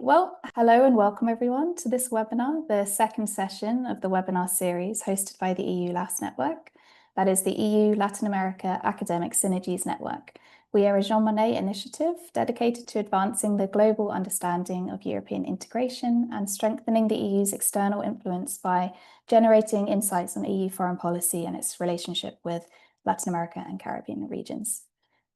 Well, hello and welcome everyone to this webinar, the second session of the webinar series hosted by the EULAS Network. That is the EU Latin America Academic Synergies Network. We are a Jean Monnet initiative dedicated to advancing the global understanding of European integration and strengthening the EU's external influence by generating insights on EU foreign policy and its relationship with Latin America and Caribbean regions.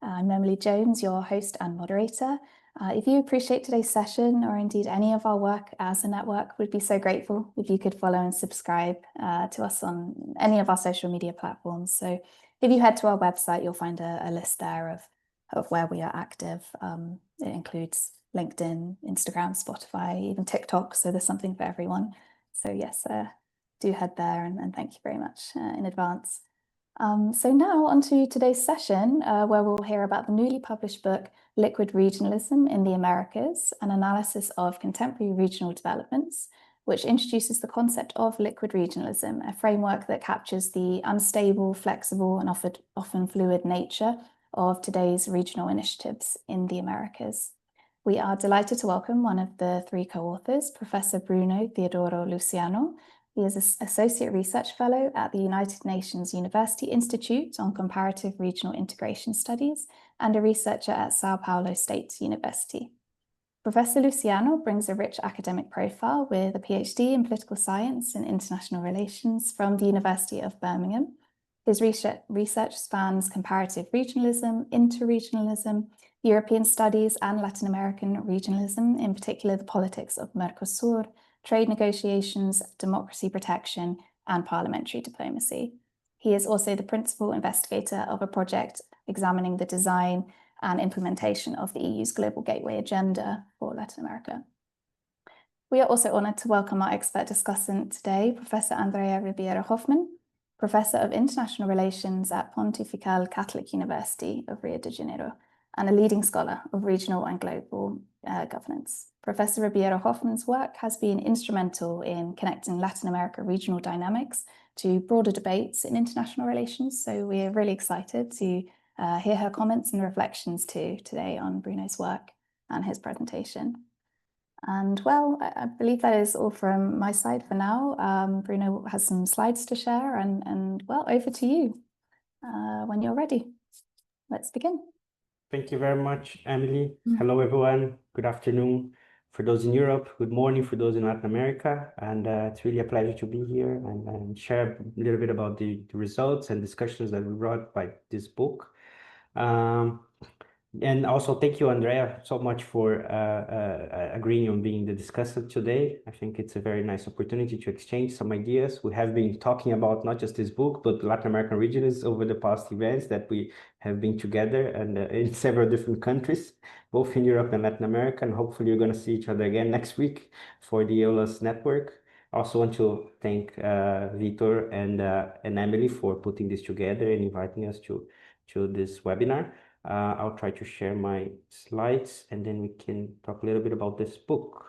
I'm Emily Jones, your host and moderator. If you appreciate today's session or indeed any of our work as a network, we'd be so grateful if you could follow and subscribe to us on any of our social media platforms. So if you head to our website, you'll find a list there of where we are active. It includes LinkedIn, Instagram, Spotify, even TikTok. So there's something for everyone. So yes, do head there and thank you very much in advance. So now on to today's session, where we'll hear about the newly published book, Liquid Regionalism in the Americas, an analysis of contemporary regional developments, which introduces the concept of liquid regionalism, a framework that captures the unstable, flexible, and often fluid nature of today's regional initiatives in the Americas. We are delighted to welcome one of the three co-authors, Professor Bruno Theodoro Luciano. He is an Associate Research Fellow at the United Nations University Institute on Comparative Regional Integration Studies and a researcher at São Paulo State University. Professor Luciano brings a rich academic profile with a PhD in Political Science and International Relations from the University of Birmingham. His research spans comparative regionalism, interregionalism, European studies, and Latin American regionalism, in particular the politics of Mercosur, trade negotiations, democracy protection, and parliamentary diplomacy. He is also the principal investigator of a project examining the design and implementation of the EU's Global Gateway Agenda for Latin America. We are also honored to welcome our expert discussant today, Professor Andrea Ribeiro Hoffmann, Professor of International Relations at Pontifical Catholic University of Rio de Janeiro, and a leading scholar of regional and global governance. Professor Ribeiro Hoffmann's work has been instrumental in connecting Latin America regional dynamics to broader debates in international relations. So we are really excited to hear her comments and reflections too today on Bruno's work and his presentation. And well, I believe that is all from my side for now. Bruno has some slides to share and well, over to you when you're ready. Let's begin. Thank you very much, Emily. Hello, everyone. Good afternoon for those in Europe. Good morning for those in Latin America. And it's really a pleasure to be here and share a little bit about the results and discussions that we brought by this book. And also thank you, Andrea, so much for agreeing on being the discussant today. I think it's a very nice opportunity to exchange some ideas. We have been talking about not just this book, but Latin American regions over the past events that we have been together and in several different countries, both in Europe and Latin America. And hopefully you're going to see each other again next week for the EULAS Network. I also want to thank Vitor and Emily for putting this together and inviting us to this webinar. I'll try to share my slides and then we can talk a little bit about this book.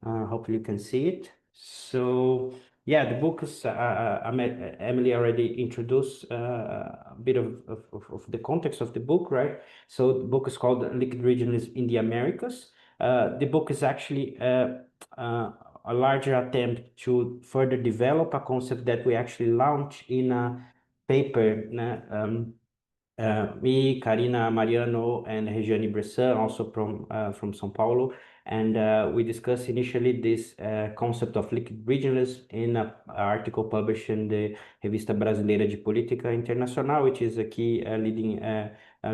Hopefully you can see it. So yeah, the book is, Emily already introduced a bit of the context of the book, right? So the book is called Liquid Regionalism in the Americas. The book is actually a larger attempt to further develop a concept that we actually launched in a paper, me, Karina Mariano, and Regiane Bressan, also from São Paulo. And we discussed initially this concept of liquid regionalism in an article published in the Revista Brasileira de Política Internacional, which is a key leading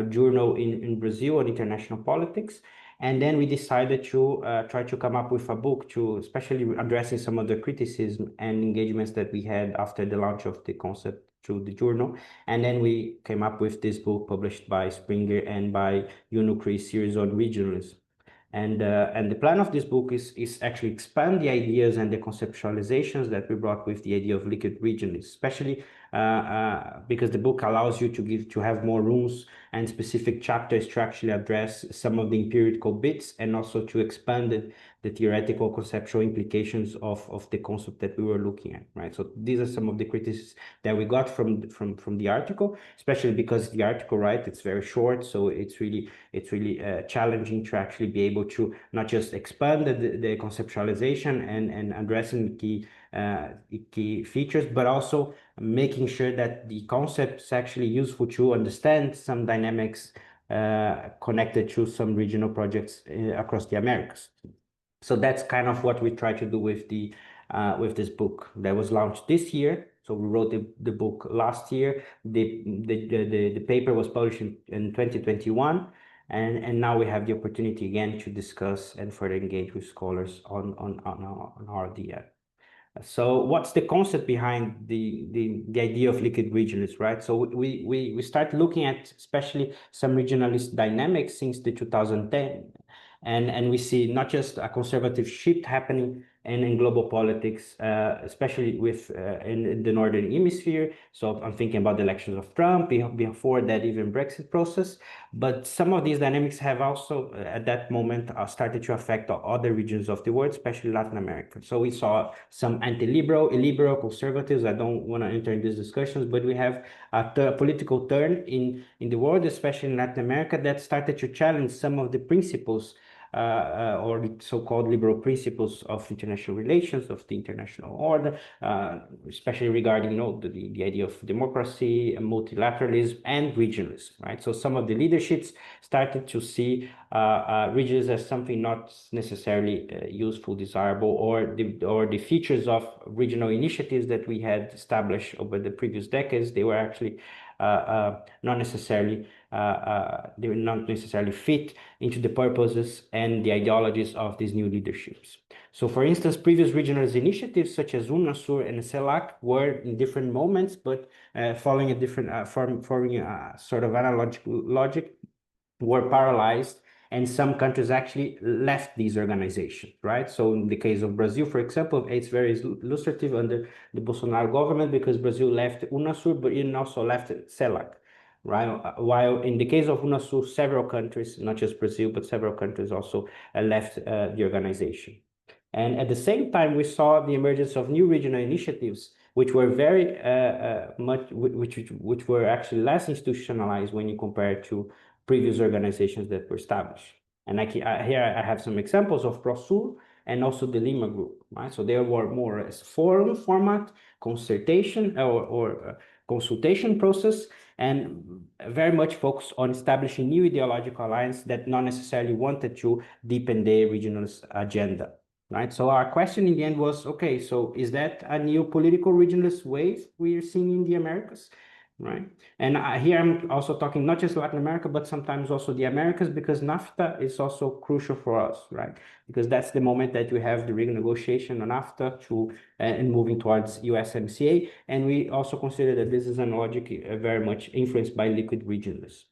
journal in Brazil on international politics. And then we decided to try to come up with a book to especially addressing some of the criticism and engagements that we had after the launch of the concept through the journal. And then we came up with this book published by Springer and by UNU-CRIS series on regionalism. And the plan of this book is actually expand the ideas and the conceptualizations that we brought with the idea of liquid regionalism, especially because the book allows you to have more rooms and specific chapters to actually address some of the empirical bits and also to expand the theoretical conceptual implications of the concept that we were looking at, right? So these are some of the criticisms that we got from the article, especially because the article, right, it's very short, so it's really challenging to actually be able to not just expand the conceptualization and addressing key features, but also making sure that the concept is actually useful to understand some dynamics connected to some regional projects across the Americas. So that's kind of what we try to do with this book that was launched this year. So we wrote the book last year. The paper was published in 2021, and now we have the opportunity again to discuss and further engage with scholars on our idea. So what's the concept behind the idea of liquid regionalism, right? So we start looking at especially some regionalist dynamics since the 2010. And we see not just a conservative shift happening in global politics, especially in the Northern Hemisphere. So I'm thinking about the elections of Trump, before that even Brexit process. But some of these dynamics have also, at that moment, started to affect other regions of the world, especially Latin America. So we saw some anti-liberal, illiberal conservatives. I don't want to enter in these discussions, but we have a political turn in the world, especially in Latin America, that started to challenge some of the principles or the so-called liberal principles of international relations, of the international order, especially regarding, the idea of democracy, multilateralism, and regionalism, right? So some of the leaderships started to see regionalism as something not necessarily useful, desirable, or the features of regional initiatives that we had established over the previous decades. They were actually not necessarily fit into the purposes and the ideologies of these new leaderships. So, for instance, previous regionalist initiatives such as UNASUR and CELAC were in different moments, but following a different following a sort of analogical logic, were paralyzed. And some countries actually left these organizations, right? So in the case of Brazil, for example, it's very illustrative under the Bolsonaro government because Brazil left UNASUR, but it also left CELAC, right? While in the case of UNASUR, several countries, not just Brazil, but several countries also left the organization. And at the same time, we saw the emergence of new regional initiatives, which were very which were actually less institutionalized when you compare it to previous organizations that were established. And here I have some examples of ProSur and also the Lima Group, right? So they were more as forum format, consultation or consultation process, and very much focused on establishing new ideological alliance that not necessarily wanted to deepen their regionalist agenda, right? So our question in the end was, okay, so is that a new political regionalist wave we are seeing in the Americas? Right. And here I'm also talking not just Latin America, but sometimes also the Americas, because NAFTA is also crucial for us, right? Because that's the moment that we have the renegotiation on NAFTA and moving towards USMCA. And we also consider that this is a logic very much influenced by liquid regionalism.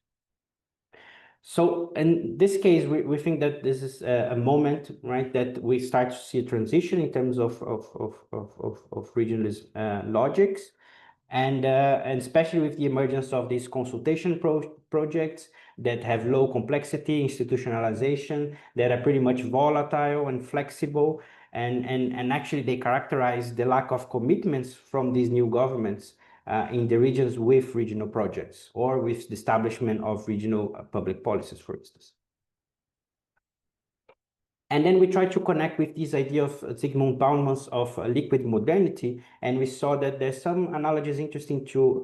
So in this case, we think that this is a moment, right, that we start to see a transition in terms of regionalist logics. And especially with the emergence of these consultation projects that have low complexity, institutionalization, that are pretty much volatile and flexible, and actually they characterize the lack of commitments from these new governments in the regions with regional projects or with the establishment of regional public policies, for instance. And then we tried to connect with this idea of Zygmunt Bauman's of liquid modernity, and we saw that there's some analogies interesting to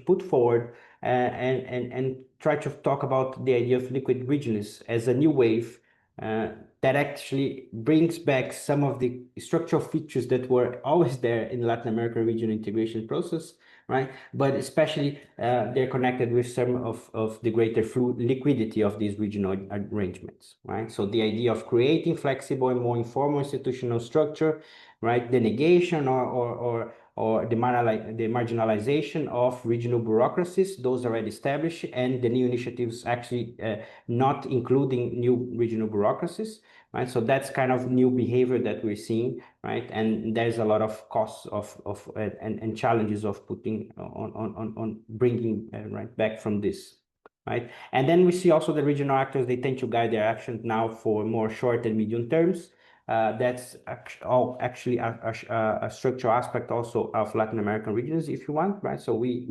put forward and try to talk about the idea of liquid regionalism as a new wave that actually brings back some of the structural features that were always there in Latin American regional integration process, right? But especially they're connected with some of the greater liquidity of these regional arrangements, right? So the idea of creating flexible and more informal institutional structure, right? The negation or the marginalization of regional bureaucracies, those already established, and the new initiatives actually not including new regional bureaucracies, right? So that's kind of new behavior that we're seeing, right? And there's a lot of costs and challenges of putting on bringing right back from this. right? And then we see also the regional actors, they tend to guide their actions now for more short and medium terms. That's actually a structural aspect also of Latin American regions, if you want, right? So we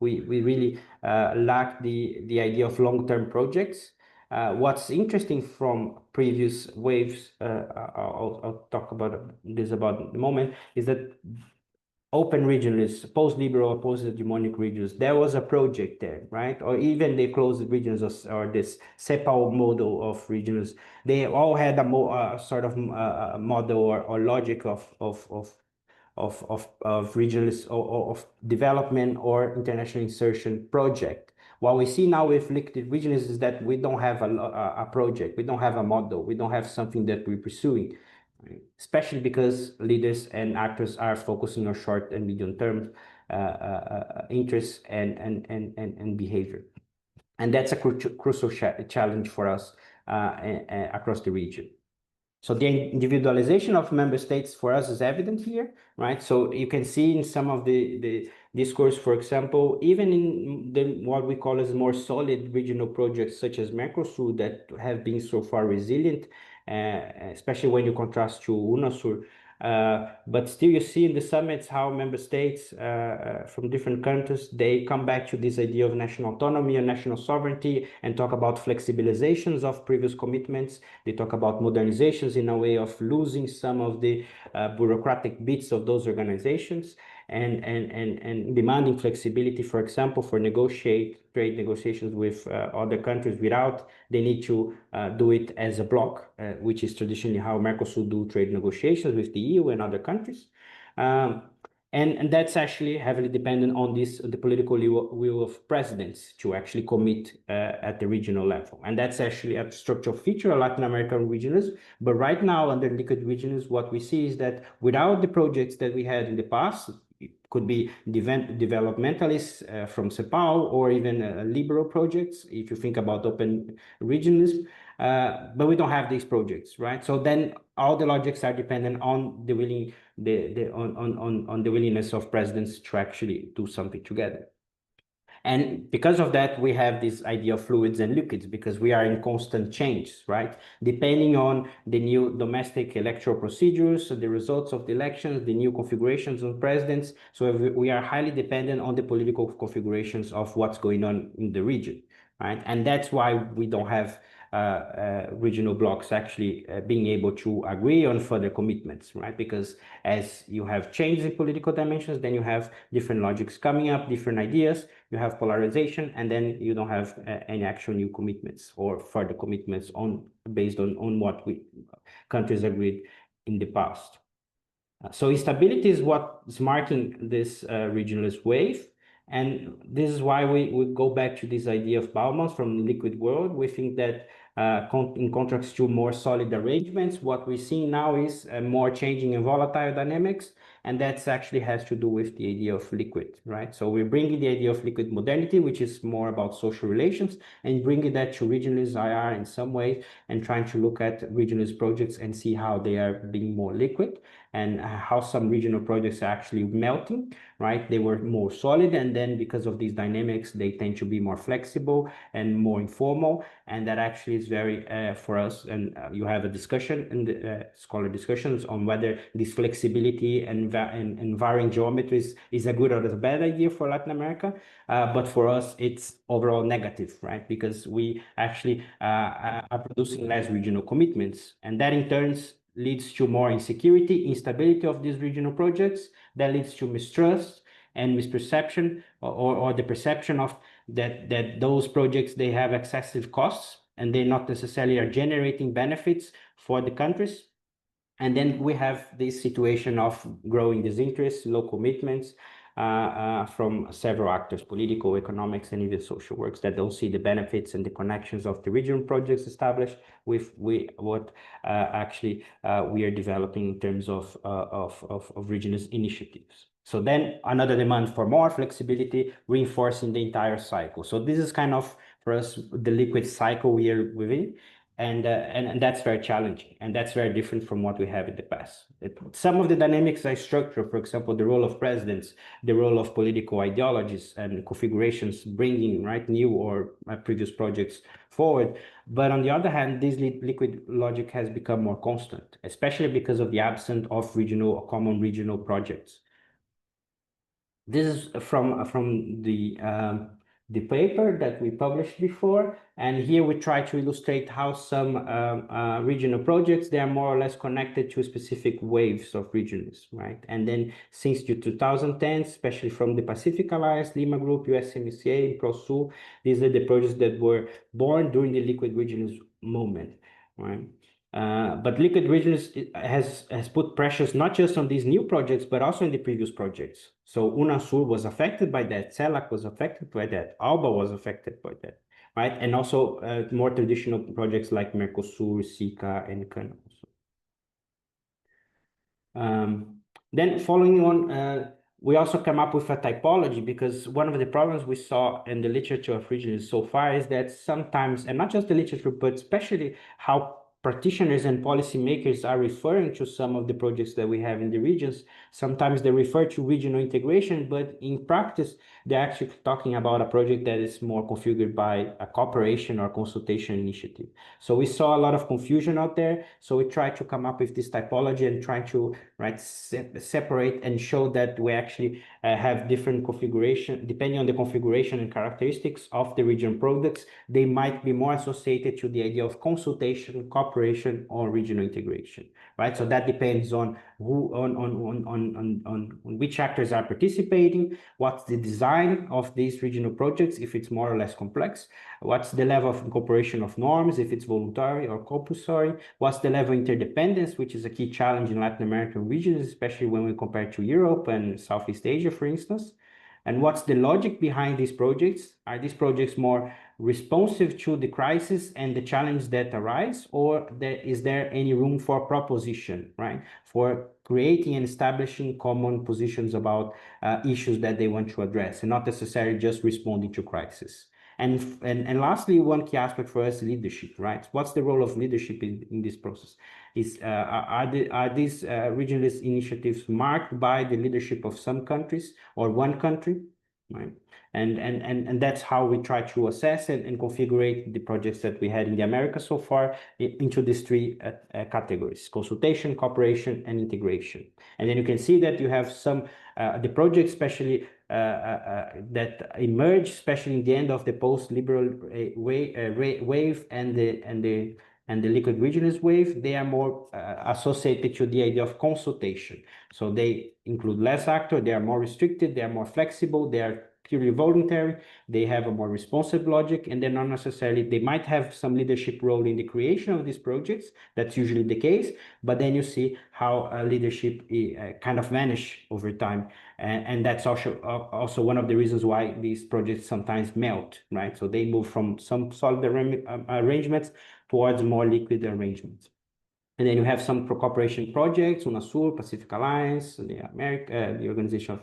really lack the idea of long-term projects. What's interesting from previous waves, I'll talk about this about in a moment, is that open regions, post-liberal or post-hegemonic regions, there was a project there, right? Or even the closed regions or this CEPAL model of regions, they all had a sort of model or logic of regions or of development or international insertion project. What we see now with Liquid Regionalism is that we don't have a project, we don't have a model, we don't have something that we're pursuing. Especially because leaders and actors are focusing on short and medium term interests and behavior. And that's a crucial challenge for us across the region. So the individualization of member states for us is evident here, right? So you can see in some of the discourse, for example, even in what we call as more solid regional projects such as Mercosur that have been so far resilient, especially when you contrast to UNASUR. But still you see in the summits how member states from different countries, they come back to this idea of national autonomy and national sovereignty and talk about flexibilizations of previous commitments. They talk about modernizations in a way of losing some of the bureaucratic bits of those organizations and demanding flexibility, for example, for trade negotiations with other countries without they need to do it as a bloc, which is traditionally how Mercosur do trade negotiations with the EU and other countries. And that's actually heavily dependent on the political will of presidents to actually commit at the regional level. And that's actually a structural feature of Latin American regionalism. But right now, under Liquid Regionalism, what we see is that without the projects that we had in the past, it could be developmentalists from CEPAL or even liberal projects, if you think about open regionalism. But we don't have these projects, right? So then all the logics are dependent on the willingness of presidents to actually do something together. And because of that, we have this idea of fluids and liquids because we are in constant change, right? Depending on the new domestic electoral procedures, the results of the elections, the new configurations of presidents. So we are highly dependent on the political configurations of what's going on in the region, right? And that's why we don't have regional blocs actually being able to agree on further commitments, right? Because as you have changes in political dimensions, then you have different logics coming up, different ideas, you have polarization, and then you don't have any actual new commitments or further commitments based on what countries agreed in the past. So instability is what is marking this regionalist wave. And this is why we go back to this idea of Bauman's from the liquid world. We think that in contrast to more solid arrangements, what we see now is more changing and volatile dynamics. And that actually has to do with the idea of liquid, right? So we're bringing the idea of liquid modernity, which is more about social relations, and bringing that to regionalist IR in some way, and trying to look at regionalist projects and see how they are being more liquid and how some regional projects are actually melting, right? They were more solid, and then because of these dynamics, they tend to be more flexible and more informal, and that actually is very for us. And you have a discussion in the scholar discussions on whether this flexibility and varying geometries is a good or a bad idea for Latin America. But for us, it's overall negative, right? Because we actually are producing less regional commitments, and that in turn leads to more insecurity, instability of these regional projects. That leads to mistrust and misperception, or the perception of that those projects, they have excessive costs and they not necessarily are generating benefits for the countries. And then we have this situation of growing disinterest, low commitments from several actors, political, economics, and even social works that don't see the benefits and the connections of the regional projects established with what actually we are developing in terms of regionalist initiatives. So then another demand for more flexibility, reinforcing the entire cycle. So this is kind of, for us, the liquid cycle we are within. And that's very challenging, and that's very different from what we have in the past. Some of the dynamics are structural, for example, the role of presidents, the role of political ideologies and configurations bringing new or previous projects forward. But on the other hand, this liquid logic has become more constant, especially because of the absence of common regional projects. This is from the paper that we published before, and here we try to illustrate how some regional projects, they are more or less connected to specific waves of regions, right? And then since the 2010s, especially from the Pacific Alliance, Lima Group, USMCA, ProSul, these are the projects that were born during the liquid regionalism movement, right? But Liquid Regionalism has put pressures not just on these new projects, but also in the previous projects. So UNASUR was affected by that, CELAC was affected by that, ALBA was affected by that, right? And also more traditional projects like Mercosur, SICA, and CAN also. Then following on, we also come up with a typology, because one of the problems we saw in the literature of regionalism so far is that sometimes, and not just the literature, but especially how practitioners and policymakers are referring to some of the projects that we have in the regions. Sometimes they refer to regional integration, but in practice, they're actually talking about a project that is more configured by a cooperation or consultation initiative. So we saw a lot of confusion out there. So we tried to come up with this typology and try to separate and show that we actually have different configuration, depending on the configuration and characteristics of the regional products. They might be more associated to the idea of consultation, cooperation, or regional integration, right? So that depends on who, on which actors are participating, what's the design of these regional projects, if it's more or less complex, what's the level of incorporation of norms, if it's voluntary or compulsory, what's the level of interdependence, which is a key challenge in Latin American regions, especially when we compare to Europe and Southeast Asia, for instance. And what's the logic behind these projects? Are these projects more responsive to the crisis and the challenge that arise, or is there any room for proposition, right? For creating and establishing common positions about issues that they want to address, and not necessarily just responding to crisis. And lastly, one key aspect for us, leadership, right? What's the role of leadership in this process? Are these regionalist initiatives marked by the leadership of some countries or one country, right? And that's how we try to assess and configure the projects that we had in the Americas so far into these three categories: consultation, cooperation, and integration. And then you can see that you have some the projects, especially that emerge, especially in the end of the post-liberal wave and the liquid regionalist wave, they are more associated to the idea of consultation. So they include less actors, they are more restricted, they are more flexible, they are purely voluntary, they have a more responsive logic, and they're not necessarily, they might have some leadership role in the creation of these projects. That's usually the case, but then you see how leadership kind of vanish over time. And that's also one of the reasons why these projects sometimes melt, right? So they move from some solid arrangements towards more liquid arrangements. And then you have some cooperation projects, UNASUR, Pacific Alliance, the Organization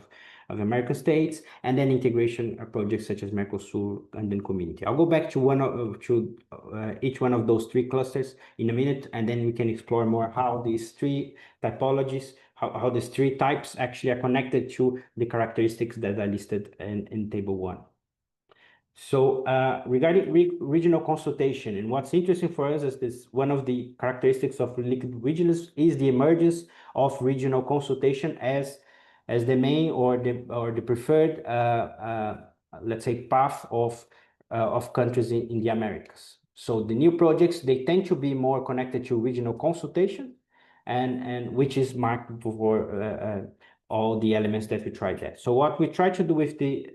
of American States, and then integration projects such as Mercosur and then Community. I'll go back to each one of those three clusters in a minute, and then we can explore more how these three typologies, how these three types actually are connected to the characteristics that are listed in Table 1. So regarding regional consultation, and what's interesting for us is this: one of the characteristics of liquid regionalism is the emergence of regional consultation as the main or the preferred let's say path of countries in the Americas. So the new projects, they tend to be more connected to regional consultation, and which is marked for all the elements that we tried there. So what we tried to do with the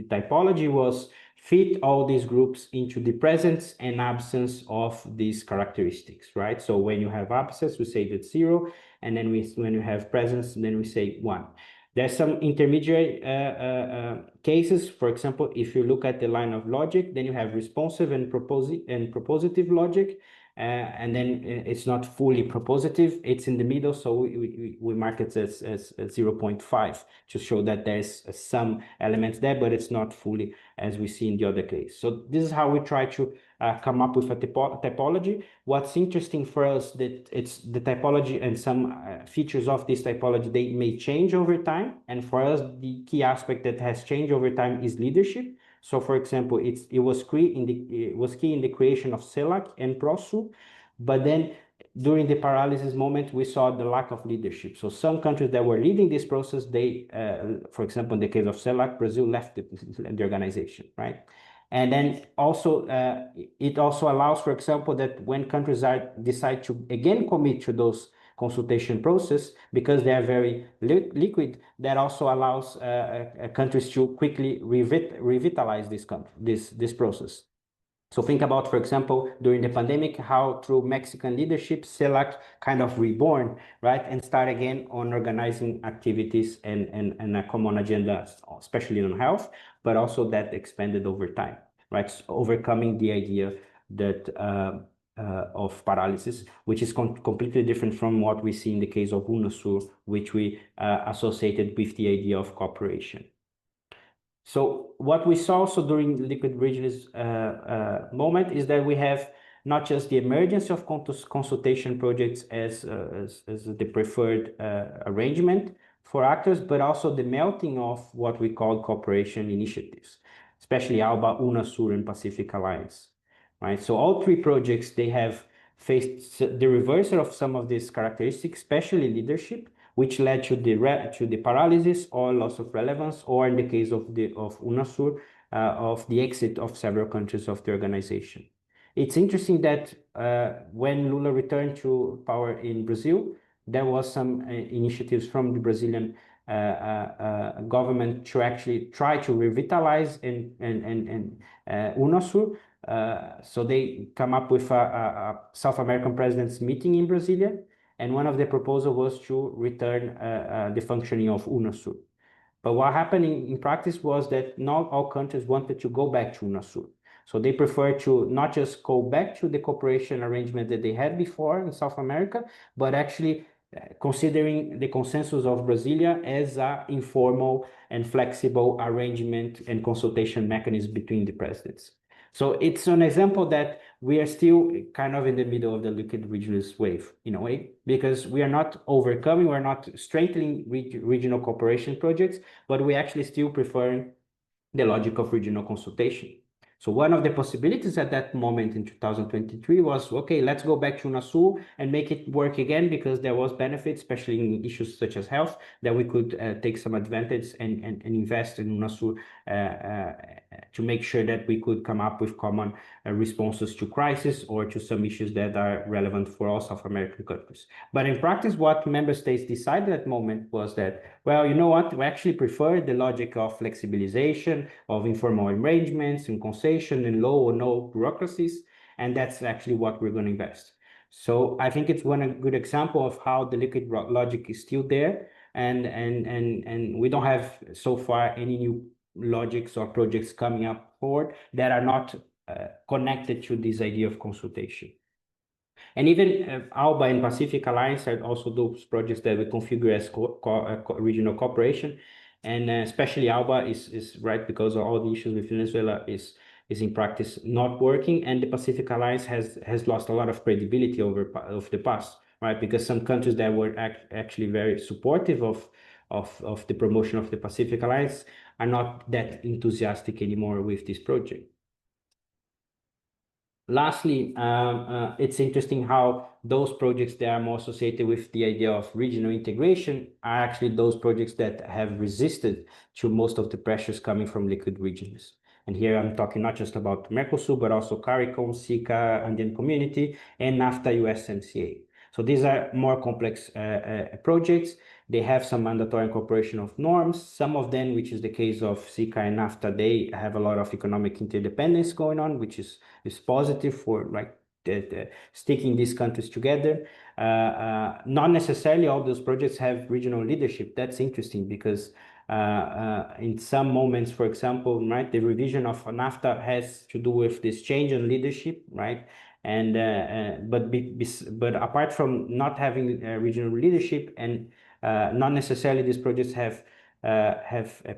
typology was fit all these groups into the presence and absence of these characteristics, right? So when you have absence, we say that's 0, and then when you have presence, then we say 1. There's some intermediate cases. For example, if you look at the line of logic, then you have responsive and propositive logic. and then it's not fully propositive. It's in the middle, so we mark it as 0.5 to show that there's some elements there, but it's not fully as we see in the other case. So this is how we try to come up with a typology. What's interesting for us that it's the typology and some features of this typology, they may change over time. And for us, the key aspect that has changed over time is leadership. So, for example, it was key in the creation of CELAC and PROSU, but then during the paralysis moment, we saw the lack of leadership. So some countries that were leading this process, they, for example, in the case of CELAC, Brazil left the organization, right? And then also, it also allows, for example, that when countries decide to again commit to those consultation process, because they are very liquid, that also allows countries to quickly revitalize this process. So think about, for example, during the pandemic, how through Mexican leadership, CELAC kind of reborn, right? And start again on organizing activities and a common agenda, especially on health, but also that expanded over time, right? So overcoming the idea that of paralysis, which is completely different from what we see in the case of UNASUR, which we associated with the idea of cooperation. So what we saw also during the Liquid Regionalism moment is that we have not just the emergence of consultation projects as the preferred arrangement for actors, but also the melting of what we call cooperation initiatives, especially ALBA, UNASUR, and Pacific Alliance, right? So all three projects, they have faced the reversal of some of these characteristics, especially leadership, which led to the paralysis or loss of relevance, or in the case of UNASUR, of the exit of several countries of the organization. It's interesting that when Lula returned to power in Brazil, there was some initiatives from the Brazilian government to actually try to revitalize UNASUR. So they come up with a South American presidents meeting in Brasilia, and one of the proposals was to return the functioning of UNASUR. But what happened in practice was that not all countries wanted to go back to UNASUR. So they prefer to not just go back to the cooperation arrangement that they had before in South America, but actually considering the consensus of Brasilia as an informal and flexible arrangement and consultation mechanism between the presidents. So it's an example that we are still kind of in the middle of the Liquid Regionalist wave, in a way, because we are not overcoming, we're not strengthening regional cooperation projects, but we actually still preferring the logic of regional consultation. So one of the possibilities at that moment in 2023 was, okay, let's go back to UNASUR and make it work again, because there was benefit, especially in issues such as health, that we could take some advantage and invest in UNASUR to make sure that we could come up with common responses to crisis or to some issues that are relevant for all South American countries. But in practice, what member states decided at that moment was that, well, you know what, we actually prefer the logic of flexibilization, of informal arrangements and concession and low or no bureaucracies, and that's actually what we're going to invest. So I think it's one good example of how the liquid logic is still there, and we don't have so far any new logics or projects coming up forward that are not connected to this idea of consultation. And even ALBA and Pacific Alliance are also those projects that we configure as regional cooperation. And especially ALBA is right, because of all the issues with Venezuela is in practice not working. And the Pacific Alliance has lost a lot of credibility over the past, right? Because some countries that were actually very supportive of the promotion of the Pacific Alliance are not that enthusiastic anymore with this project. Lastly, it's interesting how those projects that are more associated with the idea of regional integration are actually those projects that have resisted to most of the pressures coming from Liquid Regionalism. And here I'm talking not just about Mercosur, but also CARICOM, SICA, Andean Community, and NAFTA USMCA. So these are more complex projects. They have some mandatory incorporation of norms. Some of them, which is the case of SICA and NAFTA, they have a lot of economic interdependence going on, which is positive for sticking these countries together. Not necessarily all those projects have regional leadership. That's interesting, because in some moments, for example, right, the revision of NAFTA has to do with this change in leadership, right? And but apart from not having regional leadership and not necessarily these projects have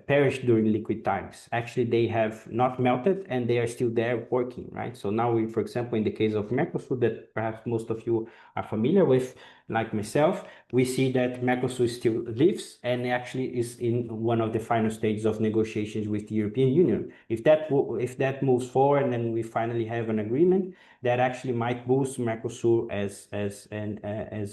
perished during liquid times. Actually, they have not melted and they are still there working, right? So now we, for example, in the case of Mercosur, that perhaps most of you are familiar with, like myself, we see that Mercosur still lives and actually is in one of the final stages of negotiations with the European Union. If that moves forward and then we finally have an agreement, that actually might boost Mercosur as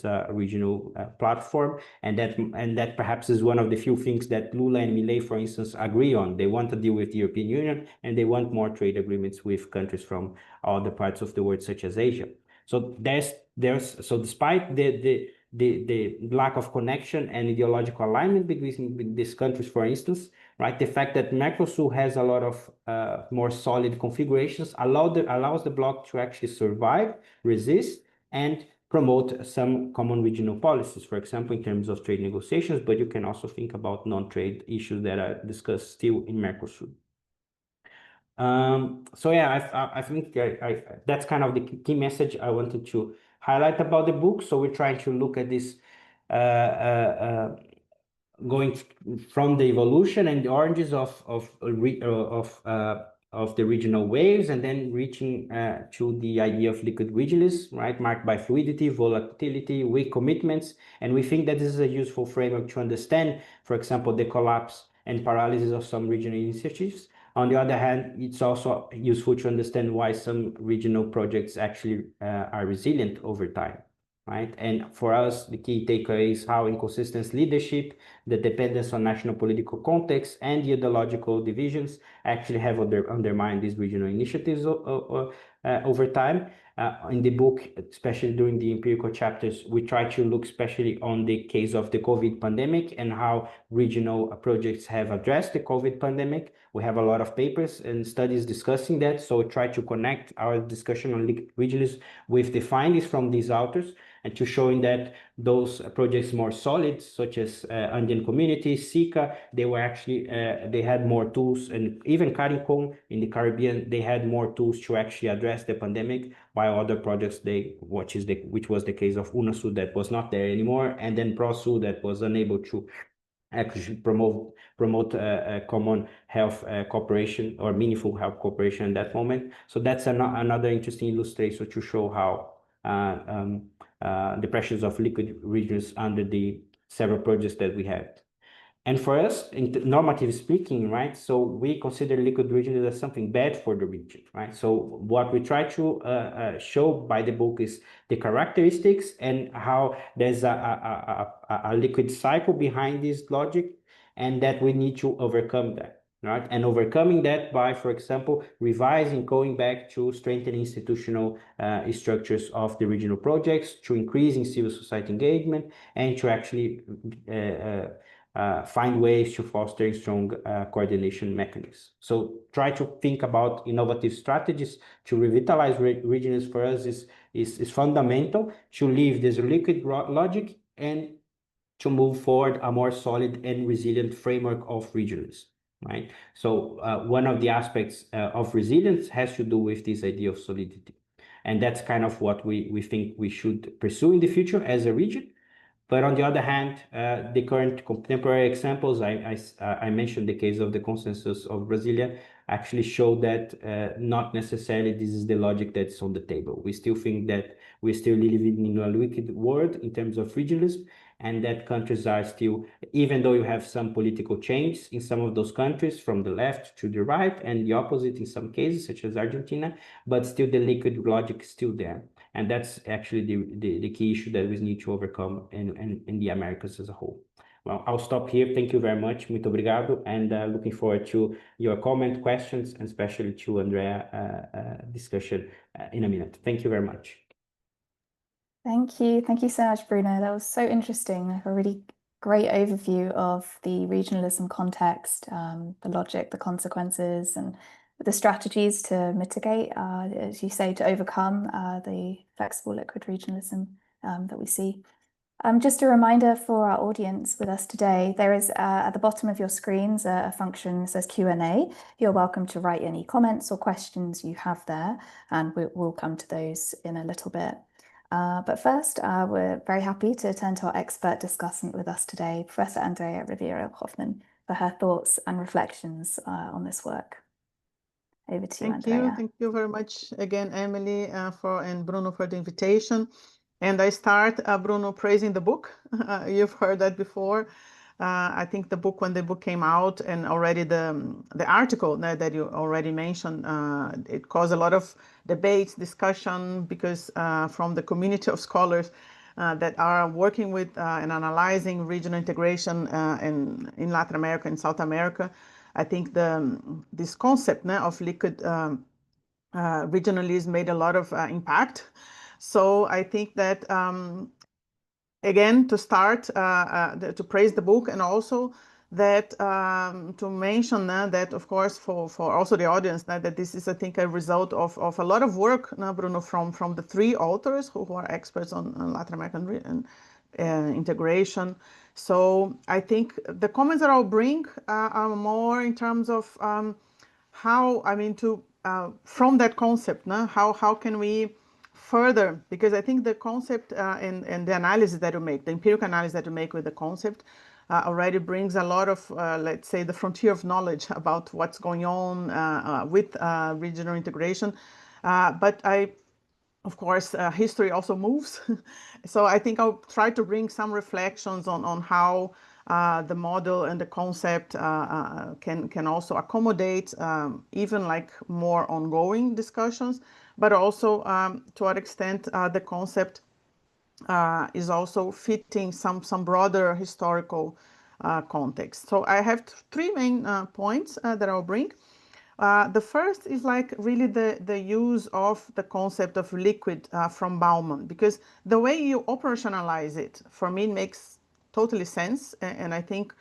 a regional platform, and that perhaps is one of the few things that Lula and Milei, for instance, agree on. They want to deal with the European Union and they want more trade agreements with countries from other parts of the world, such as Asia. So so despite the lack of connection and ideological alignment between these countries, for instance, right? The fact that Mercosur has a lot of more solid configurations allows the bloc to actually survive, resist, and promote some common regional policies, for example, in terms of trade negotiations, but you can also think about non-trade issues that are discussed still in Mercosur. So yeah, I think that's kind of the key message I wanted to highlight about the book. So we're trying to look at this going from the evolution and the origins of the regional waves, and then reaching to the idea of liquid regionalism, right, marked by fluidity, volatility, weak commitments. And we think that this is a useful framework to understand, for example, the collapse and paralysis of some regional initiatives. On the other hand, it's also useful to understand why some regional projects actually are resilient over time, right? And for us, the key takeaway is how inconsistent leadership, the dependence on national political context, and the ideological divisions actually have undermined these regional initiatives over time. In the book, especially during the empirical chapters, we try to look especially on the case of the COVID pandemic and how regional projects have addressed the COVID pandemic. We have a lot of papers and studies discussing that, so we try to connect our discussion on liquid regionalism with the findings from these authors, and to showing that those projects more solid, such as Andean communities, SICA, they were actually, they had more tools, and even CARICOM in the Caribbean, they had more tools to actually address the pandemic, while other projects, which was the case of UNASUR, that was not there anymore, and then PROSUR, that was unable to actually promote common health cooperation or meaningful health cooperation in that moment. So that's another interesting illustration to show how the pressures of liquid regions under the several projects that we had. And for us, normative speaking, right, so we consider liquid regions as something bad for the region, right? So what we try to show by the book is the characteristics and how there's a liquid cycle behind this logic, and that we need to overcome that, right? And overcoming that by, for example, revising, going back to strengthening institutional structures of the regional projects, to increasing civil society engagement, and to actually find ways to foster strong coordination mechanisms. So try to think about innovative strategies to revitalize regions. For us is fundamental to leave this liquid logic and to move forward a more solid and resilient framework of regionalism, right? So one of the aspects of resilience has to do with this idea of solidity. And that's kind of what we think we should pursue in the future as a region. But on the other hand, the current contemporary examples, I mentioned the case of the consensus of Brasilia, actually show that not necessarily this is the logic that's on the table. We still think that we're still living in a liquid world in terms of regionalism, and that countries are still, even though you have some political change in some of those countries from the left to the right and the opposite in some cases, such as Argentina, but still the liquid logic is still there. And that's actually the key issue that we need to overcome in the Americas as a whole. Well, I'll stop here. Thank you very much. Muito obrigado. And looking forward to your comment, questions, and especially to Andrea discussion in a minute. Thank you very much. Thank you. Thank you so much, Bruno. That was so interesting. A really great overview of the regionalism context, the logic, the consequences, and the strategies to mitigate, as you say, to overcome the flexible liquid regionalism that we see. Just a reminder for our audience with us today, there is at the bottom of your screens a function that says Q&A. You're welcome to write any comments or questions you have there, and we'll come to those in a little bit. But first, we're very happy to turn to our expert discussant with us today, Professor Andrea Ribeiro Hoffmann, for her thoughts and reflections on this work. Over to you, Andrea. Thank you very much again, Emily, and Bruno for the invitation. And I start, Bruno, praising the book. You've heard that before. I think the book, when the book came out, and already the article that you already mentioned, it caused a lot of debates, discussion, because from the community of scholars that are working with and analyzing regional integration in Latin America and South America. I think this concept of liquid regionalism made a lot of impact. So I think that, again, to start, to praise the book, and also that to mention that, of course, for also the audience, that this is, I think, a result of a lot of work, Bruno, from the three authors who are experts on Latin American integration. So I think the comments that I'll bring are more in terms of how, I mean, from that concept, how can we further, because I think the concept and the analysis that you make, the empirical analysis that you make with the concept already brings a lot of, let's say, the frontier of knowledge about what's going on with regional integration. But of course, history also moves. So I think I'll try to bring some reflections on how the model and the concept can also accommodate even like more ongoing discussions, but also to what extent the concept is also fitting some broader historical context. So I have three main points that I'll bring. The first is like really the use of the concept of liquid from Bauman, because the way you operationalize it, for me, makes totally sense. And I think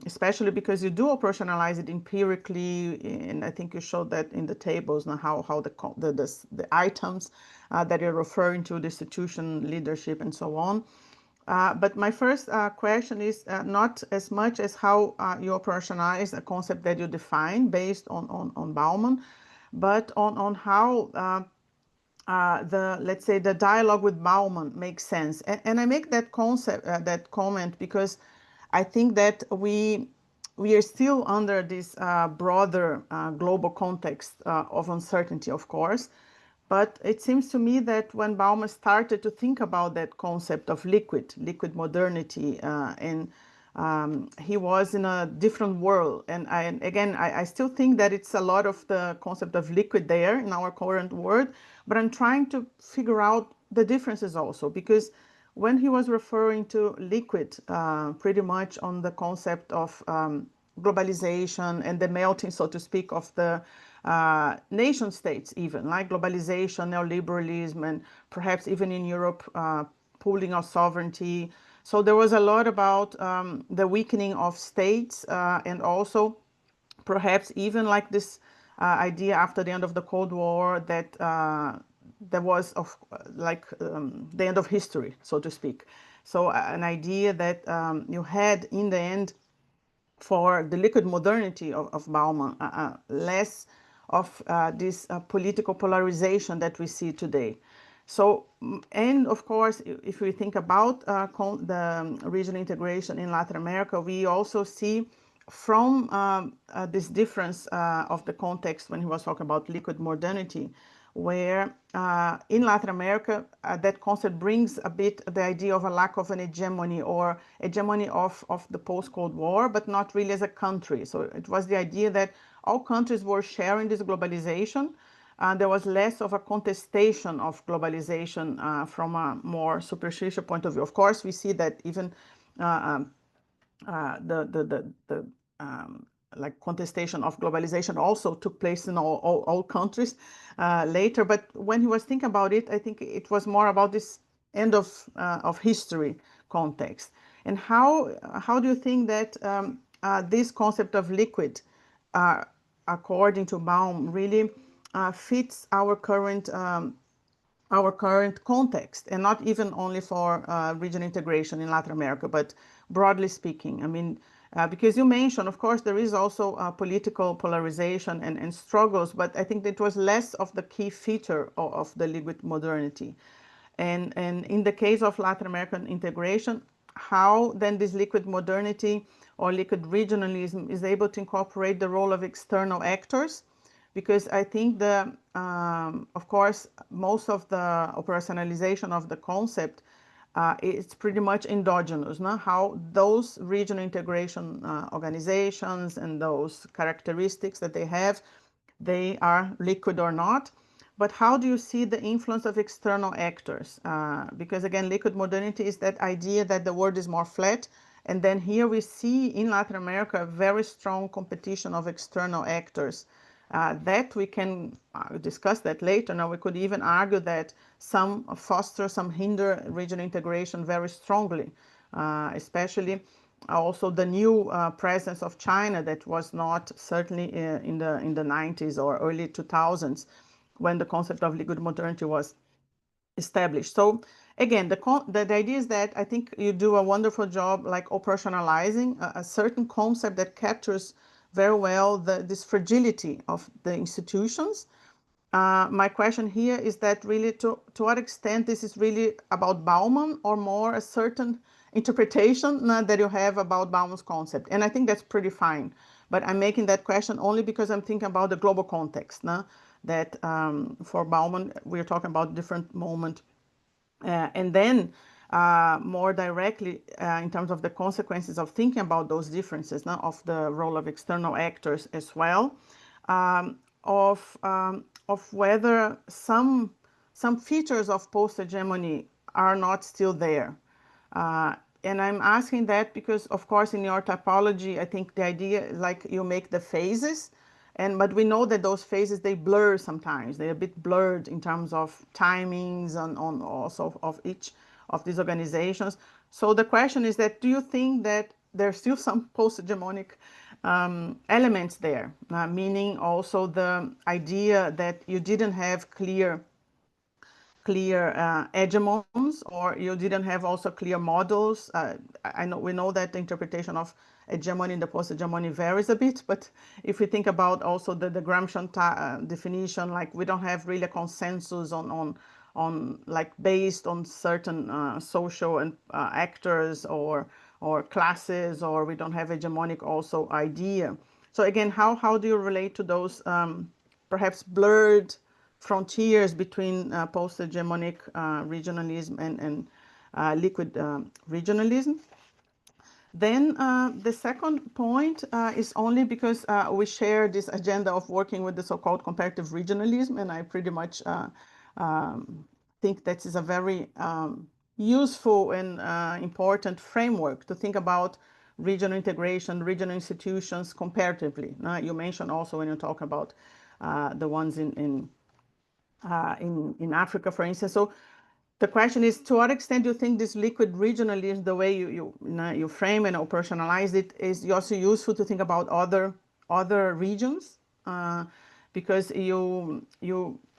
especially because you do operationalize it empirically, and I think you showed that in the tables, now how the items that you're referring to, the institution, leadership, and so on. But my first question is not as much as how you operationalize a concept that you define based on Bauman, but on how let's say the dialogue with Bauman makes sense. And I make that concept, that comment, because I think that we are still under this broader global context of uncertainty, of course. But it seems to me that when Bauman started to think about that concept of liquid modernity, and he was in a different world. And I still think that it's a lot of the concept of liquid there in our current world, but I'm trying to figure out the differences also, because when he was referring to liquid, pretty much on the concept of globalization and the melting, so to speak, of the nation states, even like globalization, neoliberalism, and perhaps even in Europe, pooling of sovereignty. So there was a lot about the weakening of states, and also perhaps even like this idea after the end of the Cold War that there was the end of history, so to speak. So an idea that you had in the end for the liquid modernity of Bauman, less of this political polarization that we see today. So, and of course, if we think about the regional integration in Latin America, we also see from this difference of the context when he was talking about liquid modernity, where in Latin America, that concept brings a bit the idea of a lack of an hegemony, or hegemony of the post-Cold War, but not really as a country. So it was the idea that all countries were sharing this globalization. There was less of a contestation of globalization from a more superficial point of view. Of course, we see that even like contestation of globalization also took place in all countries later. But when he was thinking about it, I think it was more about this end of history context. And how do you think that this concept of liquid, according to Baum, really fits our current our current context, and not even only for regional integration in Latin America, but broadly speaking. I mean, because you mentioned, of course, there is also political polarization and struggles, but I think that was less of the key feature of the liquid modernity. And in the case of Latin American integration, how then this liquid modernity or liquid regionalism is able to incorporate the role of external actors, because I think of course, most of the operationalization of the concept it's pretty much endogenous, no? How those regional integration organizations and those characteristics that they have, they are liquid or not. But how do you see the influence of external actors? Because again, liquid modernity is that idea that the world is more flat. And then here we see in Latin America a very strong competition of external actors. That we can discuss that later. Now we could even argue that some foster, some hinder regional integration very strongly, especially also the new presence of China that was not certainly in the 90s or early 2000s when the concept of liquid modernity was established. So again, the idea is that I think you do a wonderful job like operationalizing a certain concept that captures very well this fragility of the institutions. My question here is that really to what extent this is really about Bauman or more a certain interpretation that you have about Bauman's concept. And I think that's pretty fine. But I'm making that question only because I'm thinking about the global context. That for Bauman, we're talking about different moment. And then more directly in terms of the consequences of thinking about those differences, of the role of external actors as well, of whether some features of post-hegemony are not still there. And I'm asking that because, of course, in your typology, I think the idea is like you make the phases, but we know that those phases, they blur sometimes. They're a bit blurred in terms of timings and on also of each of these organizations. So the question is that, do you think that there's still some post-hegemonic elements there? Meaning also the idea that you didn't have clear hegemons, or you didn't have also clear models. We know that the interpretation of hegemony and the post-hegemony varies a bit, but if we think about also the Gramscian definition, like we don't have really a consensus on like based on certain social and actors or classes, or we don't have hegemonic also idea. So again, how do you relate to those perhaps blurred frontiers between post-hegemonic regionalism and liquid regionalism? Then the second point is only because we share this agenda of working with the so-called comparative regionalism, and I pretty much think that is a very useful and important framework to think about regional integration, regional institutions comparatively. You mentioned also when you talk about the ones in Africa, for instance. So the question is, to what extent do you think this liquid regionalism, the way you frame and operationalize it, is also useful to think about other regions? Because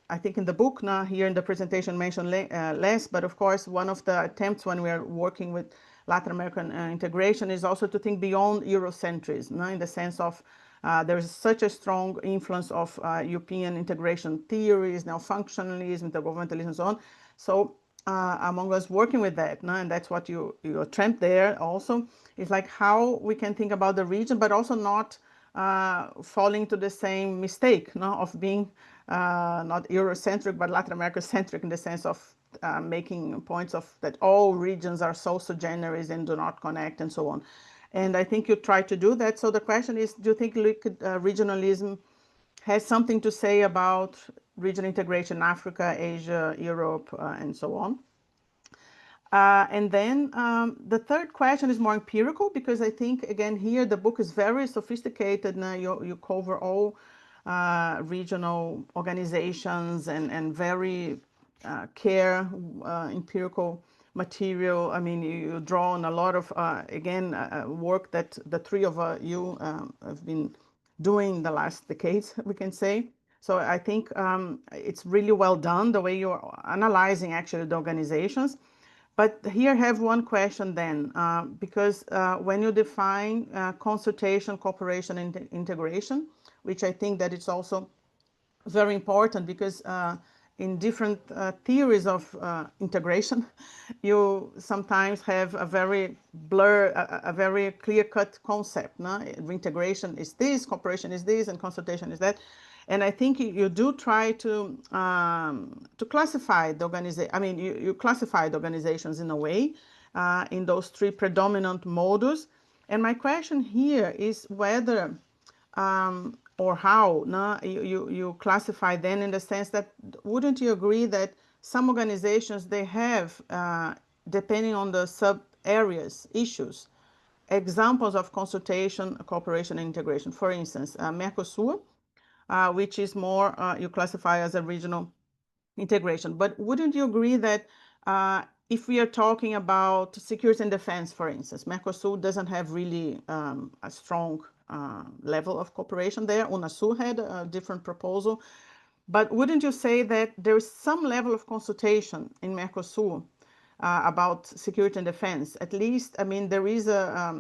I think in the book now here in the presentation mentioned less, but of course one of the attempts when we are working with Latin American integration is also to think beyond Eurocentrism, in the sense of there is such a strong influence of European integration theories, now functionalism, intergovernmentalism, and so on. So among us working with that, and that's what you attempt there also, is like how we can think about the region, but also not falling to the same mistake of being not Eurocentric, but Latin America-centric in the sense of making points of that all regions are so generous and do not connect and so on. And I think you try to do that. So the question is, do you think liquid regionalism has something to say about regional integration in Africa, Asia, Europe, and so on? And then the third question is more empirical, because I think, again, here the book is very sophisticated. Now you cover all regional organizations and very empirical material. I mean, you draw on a lot of, again, work that the three of you have been doing the last decades, we can say. So I think it's really well done, the way you're analyzing actually the organizations. But here I have one question then, because when you define consultation, cooperation, and integration, which I think that it's also very important, because in different theories of integration, you sometimes have a very a very clear-cut concept. No? Integration is this, cooperation is this, and consultation is that. And I think you do try to classify the organization. I mean, you classify the organizations in a way in those three predominant modus. And my question here is whether or how you classify then, in the sense that, wouldn't you agree that some organizations, they have, depending on the sub areas, issues, examples of consultation, cooperation, and integration? For instance, Mercosur, which is more, you classify as a regional integration. But wouldn't you agree that if we are talking about security and defense, for instance, Mercosur doesn't have really a strong level of cooperation there. UNASUR had a different proposal. But wouldn't you say that there is some level of consultation in Mercosur about security and defense? At least, I mean, there is a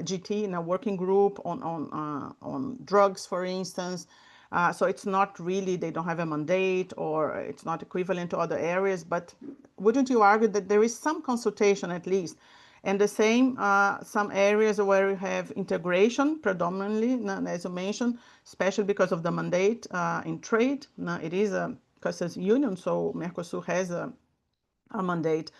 GT in a working group on drugs, for instance. So it's not really, they don't have a mandate, or it's not equivalent to other areas. But wouldn't you argue that there is some consultation at least? And the same, some areas where we have integration predominantly, as you mentioned, especially because of the mandate in trade. Now, it is a customs union, so Mercosur has a mandate,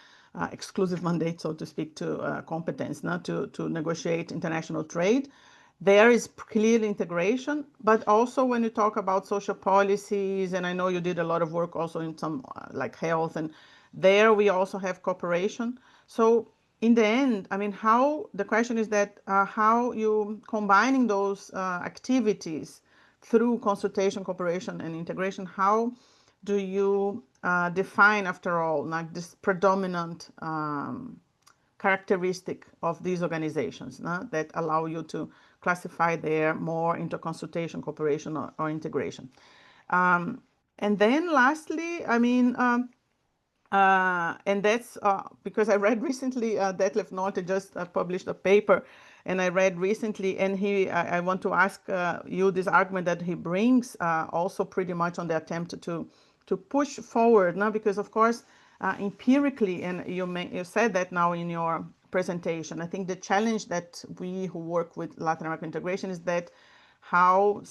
exclusive mandate, so to speak, to competence to negotiate international trade. There is clearly integration, but also when you talk about social policies, and I know you did a lot of work also in some like health, and there we also have cooperation. So in the end, I mean, the question is that how you combining those activities through consultation, cooperation, and integration, how do you define, after all, like this predominant characteristic of these organizations that allow you to classify there more into consultation, cooperation, or integration? And then lastly, I mean, and that's because I read recently, Detlef Nolte just published a paper, and I read recently, and I want to ask you this argument that he brings, also pretty much on the attempt to push forward, because of course, empirically, and you said that now in your presentation, I think the challenge that we who work with Latin American integration is that how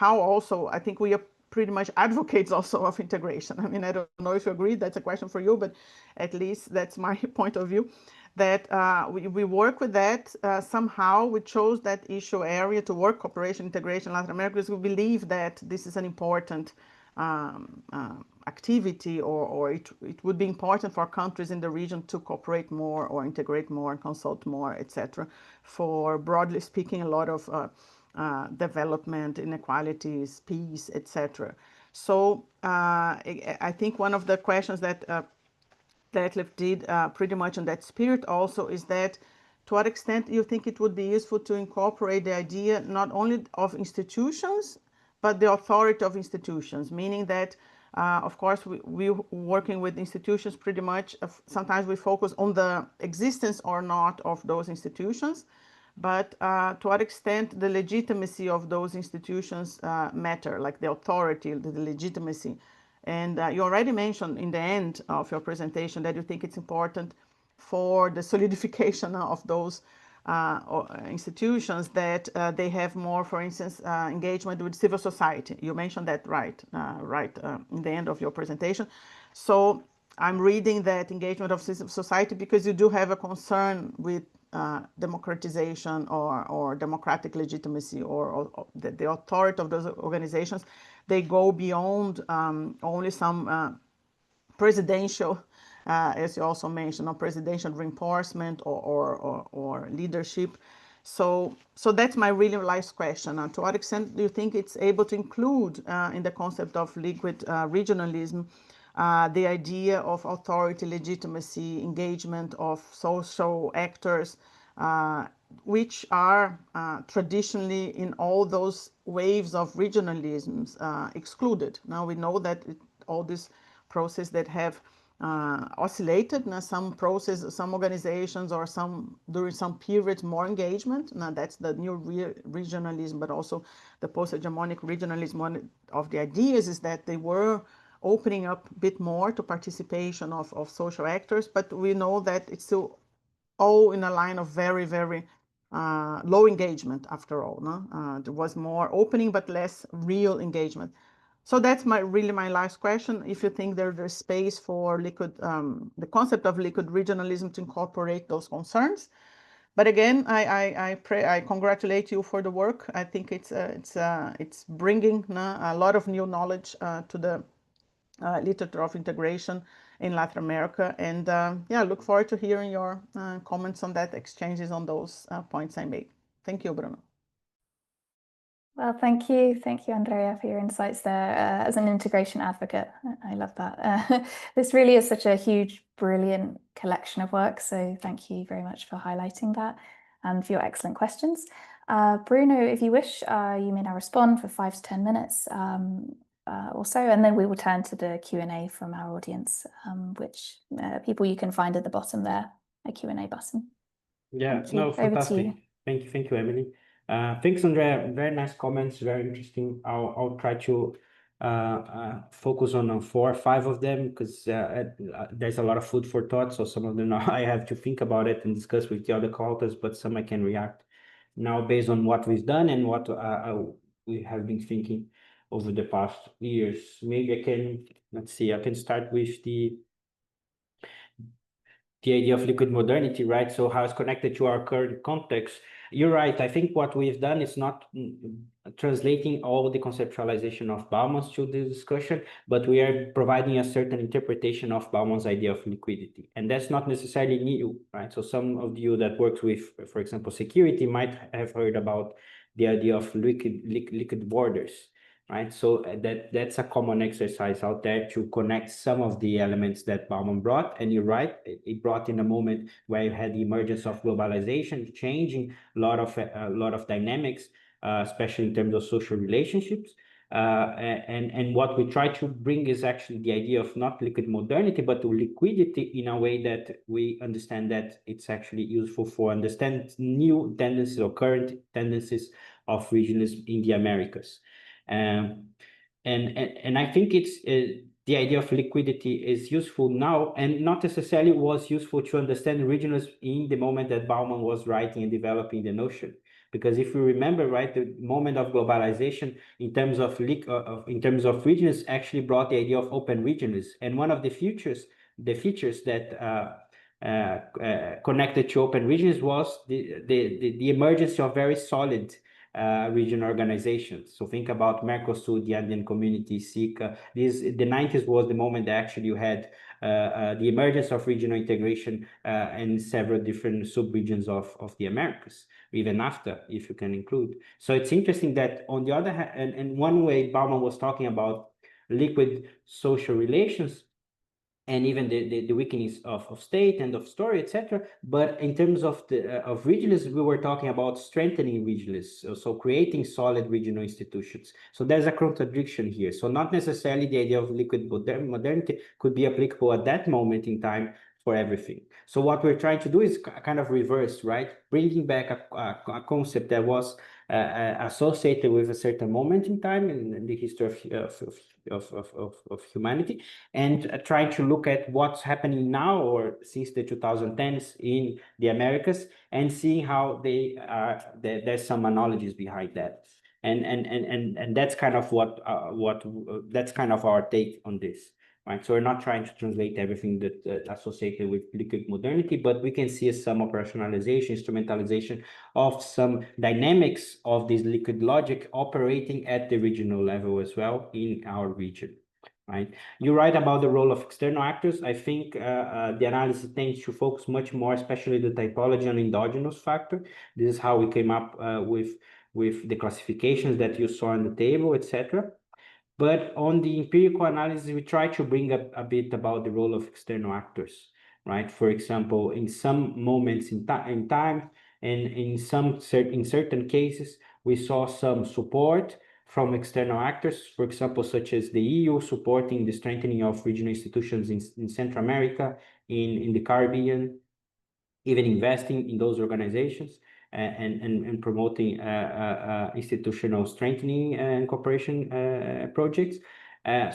also, I think we are pretty much advocates also of integration. I mean, I don't know if you agree, that's a question for you, but at least that's my point of view, that we work with that. Somehow we chose that issue area to work, cooperation, integration, Latin America, because we believe that this is an important activity, or it would be important for countries in the region to cooperate more, or integrate more, and consult more, etc. For, broadly speaking, a lot of development, inequalities, peace, etc. So I think one of the questions that Detlef did pretty much in that spirit also is that, to what extent you think it would be useful to incorporate the idea not only of institutions, but the authority of institutions, meaning that, of course, we're working with institutions pretty much. Sometimes we focus on the existence or not of those institutions, but to what extent the legitimacy of those institutions matter, like the authority, the legitimacy. And you already mentioned in the end of your presentation that you think it's important for the solidification of those institutions that they have more, for instance, engagement with civil society. You mentioned that right in the end of your presentation. So I'm reading that engagement of civil society because you do have a concern with democratization or democratic legitimacy, or the authority of those organizations. They go beyond only some presidential, as you also mentioned, or presidential reinforcement or leadership. So that's my really last question. To what extent do you think it's able to include in the concept of liquid regionalism the idea of authority, legitimacy, engagement of social actors, which are traditionally in all those waves of regionalisms excluded. Now we know that all this process that have oscillated. Now some organizations or during some periods more engagement. Now that's the new regionalism, but also the post-hegemonic regionalism. One of the ideas is that they were opening up a bit more to participation of social actors, but we know that it's still all in a line of very, very low engagement after all. No? There was more opening, but less real engagement. So that's really my last question. If you think there's space for the concept of liquid regionalism to incorporate those concerns. But again, I congratulate you for the work. I think it's bringing a lot of new knowledge to the literature of integration in Latin America. And yeah, look forward to hearing your comments on that, exchanges on those points I made. Thank you, Bruno. Well, thank you. Thank you, Andrea, for your insights there. As an integration advocate, I love that. This really is such a huge, brilliant collection of work. So thank you very much for highlighting that and for your excellent questions. Bruno, if you wish, you may now respond for 5 to 10 minutes or so, and then we will turn to the Q&A from our audience, which people you can find at the bottom there, a Q&A button. Yeah, no, fantastic. Thank you, Emily. Thanks, Andrea. Very nice comments, very interesting. I'll try to focus on 4 or 5 of them because there's a lot of food for thought. So some of them I have to think about it and discuss with the other co-authors, but some I can react now based on what we've done and what we have been thinking over the past years. Maybe I can start with the idea of liquid modernity, right? So how it's connected to our current context. You're right. I think what we've done is not translating all the conceptualization of Bauman's to the discussion, but we are providing a certain interpretation of Bauman's idea of liquidity. And that's not necessarily new, right? So some of you that works with, for example, security might have heard about the idea of liquid borders, right? So that's a common exercise out there to connect some of the elements that Bauman brought. And you're right, it brought in a moment where you had the emergence of globalization, changing a lot of dynamics, especially in terms of social relationships. And what we try to bring is actually the idea of not liquid modernity, but liquidity in a way that we understand that it's actually useful for understand new tendencies or current tendencies of regionalism in the Americas. And I think it's the idea of liquidity is useful now and not necessarily was useful to understand regionalism in the moment that Bauman was writing and developing the notion. Because if you remember, right, the moment of globalization in terms of regionalism actually brought the idea of open regionalism. And one of the features that connected to open regions was the emergence of very solid regional organizations. So think about Mercosur, the Andean Community, SICA. The 90s was the moment that actually you had the emergence of regional integration in several different sub-regions of the Americas, even after, if you can include. So it's interesting that on the other hand, and one way Bauman was talking about liquid social relations, and even the weakenings of state and of story, etc. But in terms of regionalism, we were talking about strengthening regionalism, so creating solid regional institutions. So there's a contradiction here. So not necessarily the idea of liquid modernity could be applicable at that moment in time for everything. So what we're trying to do is kind of reverse, right? Bringing back a concept that was associated with a certain moment in time in the history of humanity, and trying to look at what's happening now or since the 2010s in the Americas, and seeing how there's some analogies behind that, and that's kind of that's kind of our take on this. Right, so we're not trying to translate everything that associated with liquid modernity, but we can see some operationalization, instrumentalization of some dynamics of this liquid logic operating at the regional level as well in our region. Right, you're right about the role of external actors. I think the analysis tends to focus much more, especially the typology on endogenous factor. This is how we came up with the classifications that you saw on the table, etc. But on the empirical analysis, we try to bring up a bit about the role of external actors, right? For example, in some moments in time, And in certain cases, we saw some support from external actors, for example, such as the EU supporting the strengthening of regional institutions in Central America, in the Caribbean, even investing in those organizations and promoting institutional strengthening and cooperation projects.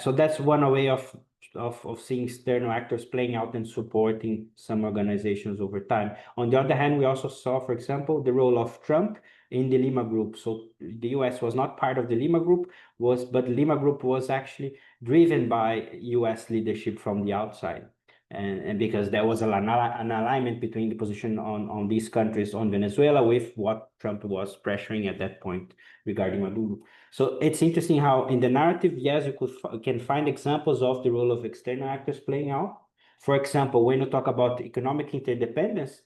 So that's one way of seeing external actors playing out and supporting some organizations over time. On the other hand, we also saw, for example, the role of Trump in the Lima Group. So the US was not part of the Lima Group, but Lima Group was actually driven by US leadership from the outside. And because there was an alignment between the position on these countries, on Venezuela, with what Trump was pressuring at that point regarding Maduro. So it's interesting how in the narrative, yes, you can find examples of the role of external actors playing out. For example, when you talk about economic interdependence,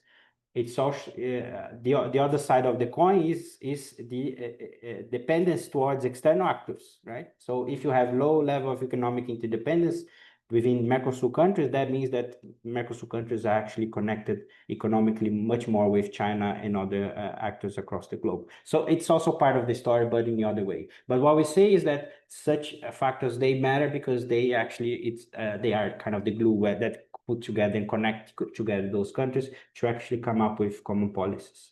it's also the other side of the coin is the dependence towards external actors, right? So if you have low level of economic interdependence within Mercosur countries, that means that Mercosur countries are actually connected economically much more with China and other actors across the globe. So it's also part of the story, but in the other way. But what we say is that such factors, they matter because they actually, they are kind of the glue that put together and connect together those countries to actually come up with common policies.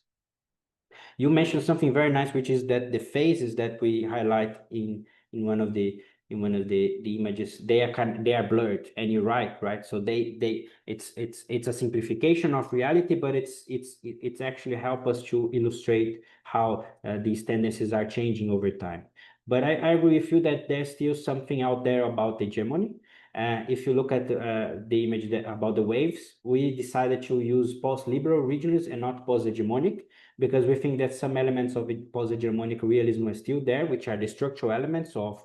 You mentioned something very nice, which is that the phases that we highlight in one of the images, they are blurred, and you're right? So it's a simplification of reality, but it's actually help us to illustrate how these tendencies are changing over time. But I agree with you that there's still something out there about hegemony. If you look at the image about the waves, we decided to use post-liberal regionalism and not post-hegemonic, because we think that some elements of post-hegemonic realism are still there, which are the structural elements of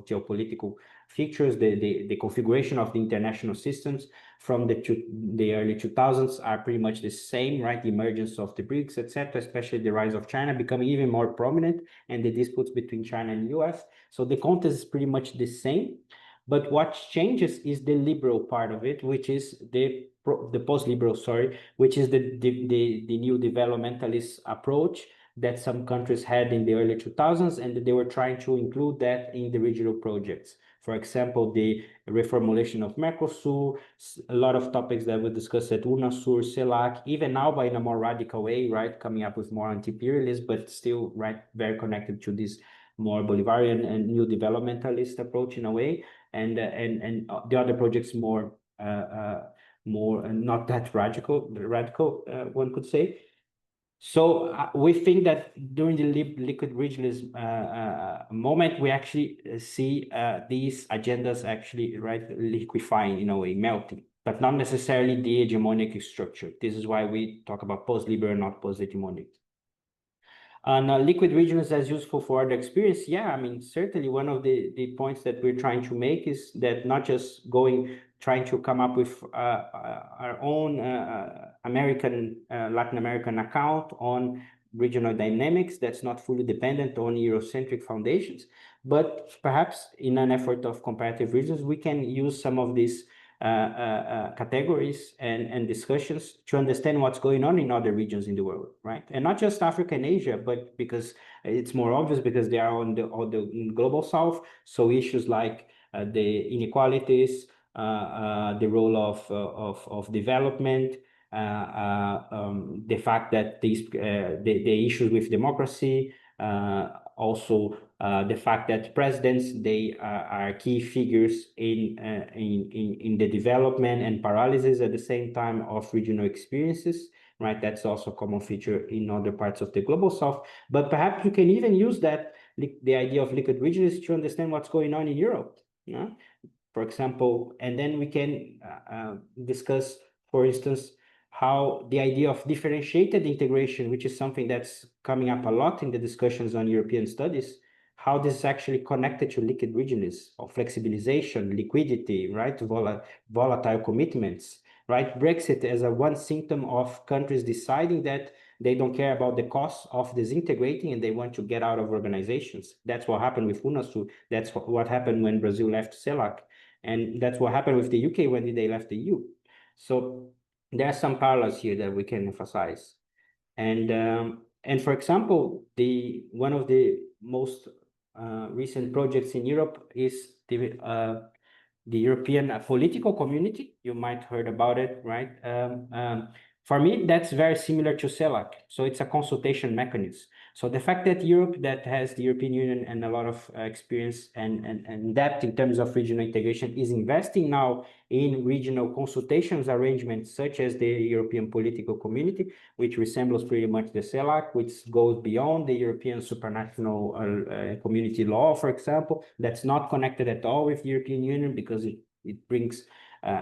geopolitical features, the configuration of the international systems from the early 2000s are pretty much the same, right? The emergence of the BRICS, etc., especially the rise of China becoming even more prominent, and the disputes between China and the US. So the context is pretty much the same. But what changes is the liberal part of it, which is the post-liberal, which is the new developmentalist approach that some countries had in the early 2000s, and they were trying to include that in the regional projects. For example, the reformulation of Mercosur, a lot of topics that we discussed at UNASUR, CELAC, even now by in a more radical way, right, coming up with more anti-imperialist, but still, right, very connected to this more Bolivarian and new developmentalist approach in a way. And the other projects more not that radical, one could say. So we think that during the liquid regionalism moment, we actually see these agendas actually, right, liquefying in a way, melting, but not necessarily the hegemonic structure. This is why we talk about post-liberal, not post-hegemonic. And liquid regionalism as useful for other experience. Yeah, I mean, certainly one of the points that we're trying to make is that not just trying to come up with our own Latin American account on regional dynamics that's not fully dependent on Eurocentric foundations, but perhaps in an effort of comparative reasons, we can use some of these categories and discussions to understand what's going on in other regions in the world, right? And not just Africa and Asia, but because it's more obvious because they are on the global south. So issues like the inequalities, the role of development, the fact that the issues with democracy, also the fact that presidents, they are key figures in the development and paralysis at the same time of regional experiences, right? That's also a common feature in other parts of the global south. But perhaps you can even use that, the idea of liquid regionalism, to understand what's going on in Europe, for example, and then we can discuss, for instance, how the idea of differentiated integration, which is something that's coming up a lot in the discussions on European studies, how this is actually connected to liquid regionalism, or flexibilization, liquidity, right? Volatile commitments, right? Brexit as one symptom of countries deciding that they don't care about the cost of disintegrating and they want to get out of organizations. That's what happened with UNASUR. That's what happened when Brazil left CELAC. And that's what happened with the UK when they left the EU. So there are some parallels here that we can emphasize. And for example, one of the most recent projects in Europe is the European political community. You might heard about it, right? For me, that's very similar to CELAC. So it's a consultation mechanism. So the fact that Europe, that has the European Union and a lot of experience and depth in terms of regional integration, is investing now in regional consultations arrangements, such as the European political community, which resembles pretty much the CELAC, which goes beyond the European supranational community law, for example, that's not connected at all with the European Union because it brings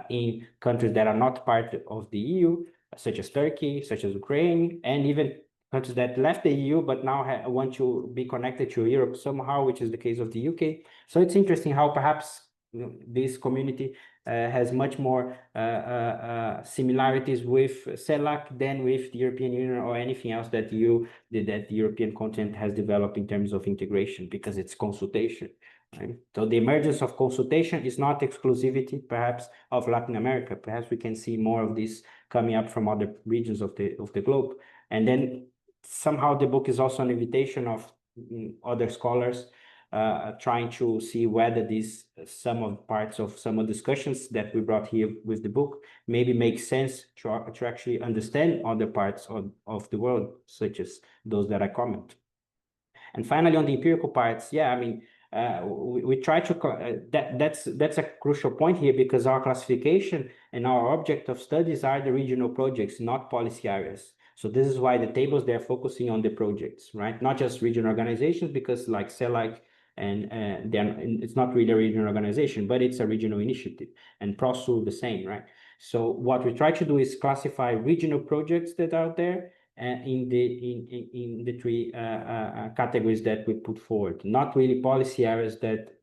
in countries that are not part of the EU, such as Turkey, such as Ukraine, and even countries that left the EU but now want to be connected to Europe somehow, which is the case of the UK. So it's interesting how perhaps this community has much more similarities with CELAC than with the European Union or anything else that the European continent has developed in terms of integration, because it's consultation. Right? So the emergence of consultation is not exclusivity, perhaps, of Latin America. Perhaps we can see more of this coming up from other regions of the globe. And then somehow the book is also an invitation of other scholars trying to see whether these some of parts of some of the discussions that we brought here with the book maybe make sense to actually understand other parts of the world, such as those that I comment. And finally, on the empirical parts, yeah, I mean, we try to that's a crucial point here, because our classification and our object of studies are the regional projects, not policy areas. So this is why the tables, they're focusing on the projects, right? Not just regional organizations, because like CELAC and it's not really a regional organization, but it's a regional initiative, and PROSU the same, right? So what we try to do is classify regional projects that are out there in the three categories that we put forward, not really policy areas that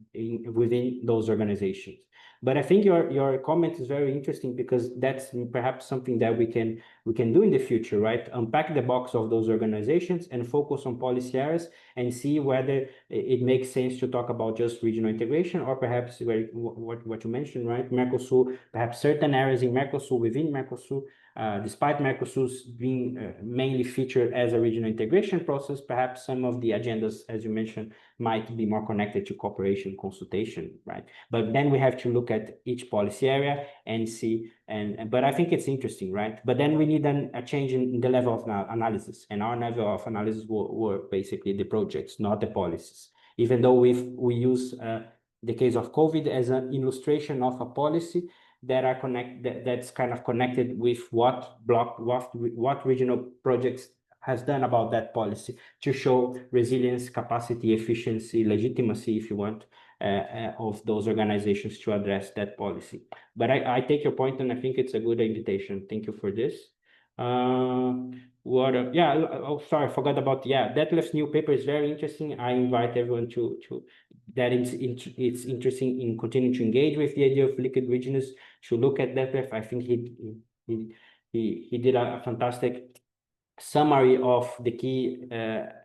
within those organizations. But I think your comment is very interesting, because that's perhaps something that we can do in the future, right? Unpack the box of those organizations and focus on policy areas and see whether it makes sense to talk about just regional integration, or perhaps what you mentioned, right? Mercosur, perhaps certain areas in Mercosur, within Mercosur, despite Mercosur being mainly featured as a regional integration process, perhaps some of the agendas, as you mentioned, might be more connected to cooperation, consultation, right? But then we have to look at each policy area and see, but I think it's interesting, right? But then we need a change in the level of analysis, and our level of analysis were basically the projects, not the policies. Even though we use the case of COVID as an illustration of a policy that's kind of connected with what regional projects has done about that policy, to show resilience, capacity, efficiency, legitimacy, if you want, of those organizations to address that policy. But I take your point, and I think it's a good invitation. Thank you for this. Sorry, I forgot about, Detlef's new paper is very interesting. I invite everyone to that it's interesting in continuing to engage with the idea of liquid regionalism, to look at Detlef. I think he did a fantastic summary of the key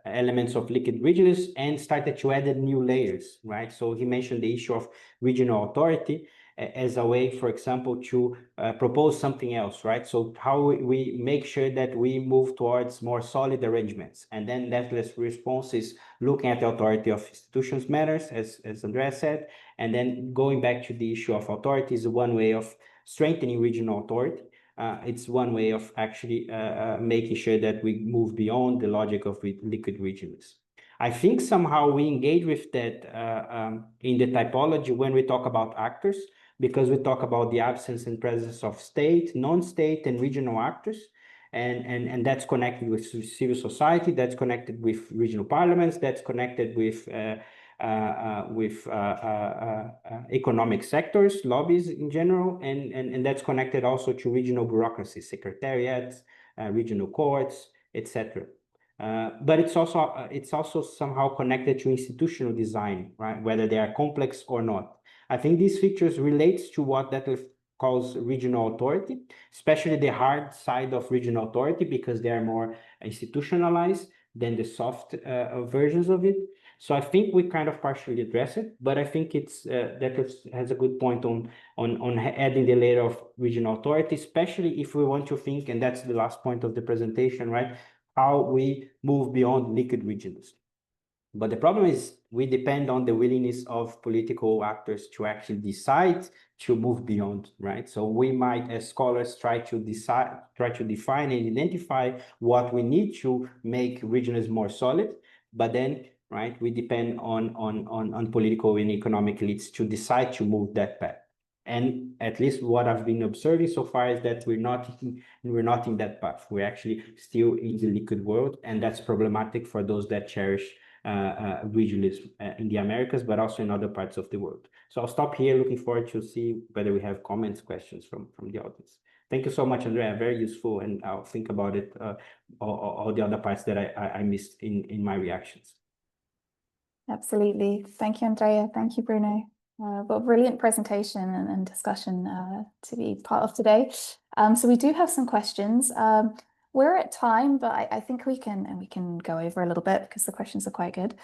elements of liquid regionalism and started to add new layers, right? So he mentioned the issue of regional authority as a way, for example, to propose something else, right? So how we make sure that we move towards more solid arrangements. And then Detlef's response is looking at the authority of institutions matters, as Andrea said, and then going back to the issue of authority is one way of strengthening regional authority. It's one way of actually making sure that we move beyond the logic of liquid regionalism. I think somehow we engage with that in the typology when we talk about actors, because we talk about the absence and presence of state, non-state, and regional actors. And that's connected with civil society, that's connected with regional parliaments, that's connected with economic sectors, lobbies in general, and that's connected also to regional bureaucracy, secretariats, regional courts, etc. But it's also somehow connected to institutional design, right? Whether they are complex or not. I think these features relates to what Detlef calls regional authority, especially the hard side of regional authority, because they are more institutionalized than the soft versions of it. So I think we kind of partially address it, but I think it's Detlef has a good point on adding the layer of regional authority, especially if we want to think, and that's the last point of the presentation, right? how we move beyond liquid regionalism. But the problem is we depend on the willingness of political actors to actually decide to move beyond, right? So we might, as scholars, try to define and identify what we need to make regionalism more solid, but then, right, we depend on political and economic elites to decide to move that path. And at least what I've been observing so far is that we're not in that path. We're actually still in the liquid world, and that's problematic for those that cherish regionalism in the Americas, but also in other parts of the world. So I'll stop here, looking forward to see whether we have comments, questions from the audience. Thank you so much, Andrea. Very useful, and I'll think about it, all the other parts that I missed in my reactions. Absolutely. Thank you, Andrea. Thank you, Bruno. What a brilliant presentation and discussion to be part of today. So we do have some questions. We're at time, but I think we can go over a little bit because the questions are quite good.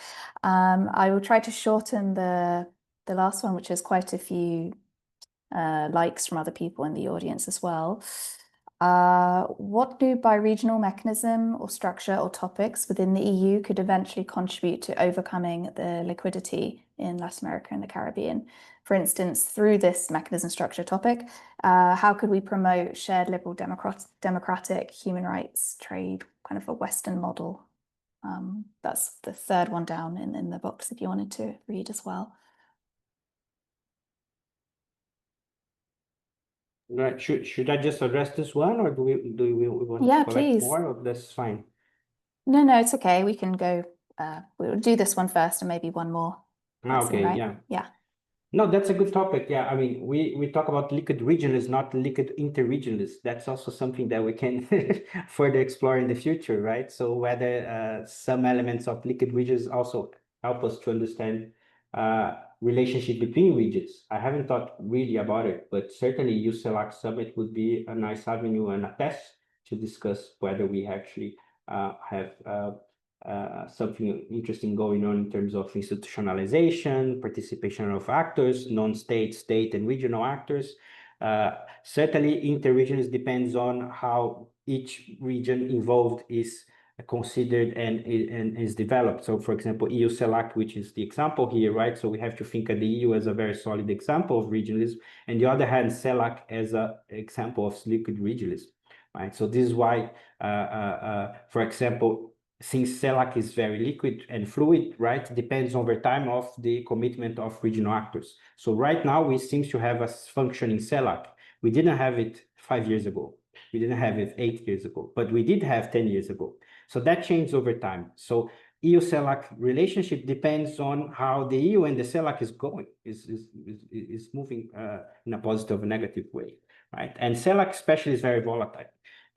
I will try to shorten the last one, which is quite a few likes from other people in the audience as well. What new bi-regional mechanism or structure or topics within the EU could eventually contribute to overcoming the liquidity in Latin America and the Caribbean? For instance, through this mechanism structure topic, how could we promote shared liberal democratic human rights trade, kind of a Western model? That's the third one down in the box if you wanted to read as well. Right. Should I just address this one, or do we want to collect please. more, or that's fine? No, it's okay. We can go. We'll do this one first and maybe one more. Okay, right? Yeah. No, that's a good topic. Yeah, I mean, we talk about liquid regionalism, not liquid interregionalism. That's also something that we can further explore in the future, right? So whether some elements of liquid regions also help us to understand relationship between regions. I haven't thought really about it, but certainly UCLAC Summit would be a nice avenue and a test to discuss whether we actually have something interesting going on in terms of institutionalization, participation of actors, non-state, state, and regional actors. Certainly, interregionalism depends on how each region involved is considered and is developed. So, for example, EU-CELAC, which is the example here, right? So we have to think of the EU as a very solid example of regionalism, and the other hand, CELAC as an example of liquid regionalism, right? So this is why, for example, since CELAC is very liquid and fluid, right, depends over time of the commitment of regional actors. So right now, we seem to have a functioning CELAC. We didn't have it 5 years ago. We didn't have it 8 years ago, but we did have 10 years ago. So that changed over time. So EU-CELAC relationship depends on how the EU and the CELAC is going, is moving in a positive or negative way, right? And CELAC especially is very volatile.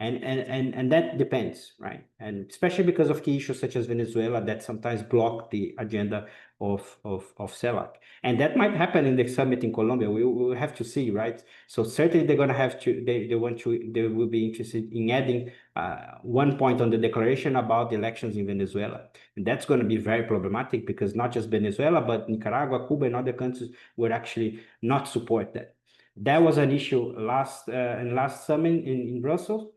And that depends, right? And especially because of key issues such as Venezuela that sometimes block the agenda of CELAC. And that might happen in the summit in Colombia. We will have to see, right? So certainly they're going to have to, they will be interested in adding one point on the declaration about the elections in Venezuela. And that's going to be very problematic because not just Venezuela, but Nicaragua, Cuba, and other countries would actually not support that. That was an issue last summit in Brussels.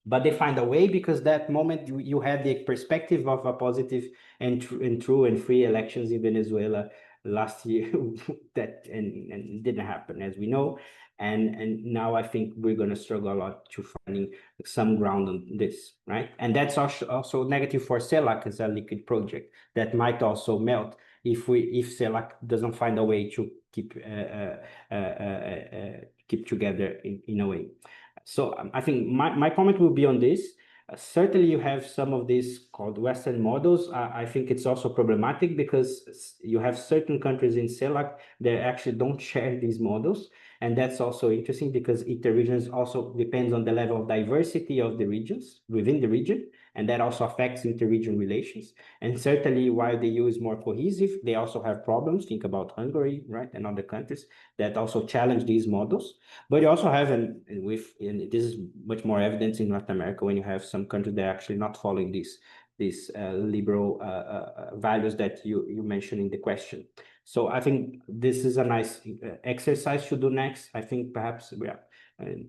But they find a way because that moment you had the perspective of a positive and true and free elections in Venezuela last year that and it didn't happen, as we know. And now I think we're going to struggle a lot to finding some ground on this, right? And that's also negative for CELAC as a liquid project that might also melt if CELAC doesn't find a way to keep together in a way. So I think my comment will be on this. Certainly, you have some of these called Western models. I think it's also problematic because you have certain countries in CELAC that actually don't share these models. And that's also interesting because interregions also depends on the level of diversity of the regions within the region. And that also affects interregion relations. And certainly, while the EU is more cohesive, they also have problems. Think about Hungary, right, and other countries that also challenge these models. But you also have, and this is much more evident in Latin America when you have some countries that are actually not following these liberal values that you mentioned in the question. So I think this is a nice exercise to do next. I think perhaps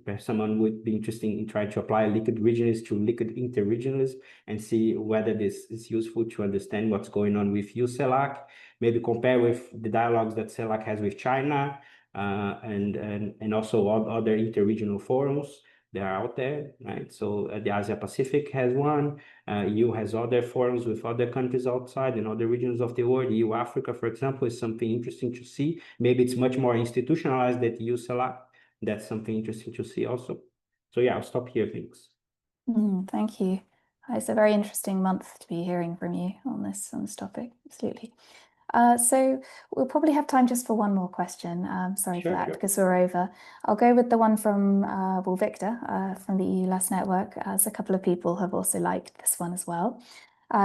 Perhaps someone would be interested in trying to apply liquid regionalism to liquid interregionalism and see whether this is useful to understand what's going on with UCELAC, maybe compare with the dialogues that CELAC has with China, and also other interregional forums that are out there, right? So the Asia Pacific has one, EU has other forums with other countries outside and other regions of the world. EU Africa, for example, is something interesting to see. Maybe it's much more institutionalized than EU-CELAC. That's something interesting to see also. So yeah, I'll stop here, thanks. Thank you. It's a very interesting month to be hearing from you on this topic, absolutely. So we'll probably have time just for one more question. Sorry for that, because we're over. I'll go with the one from Victor from the EULAS Network, as a couple of people have also liked this one as well.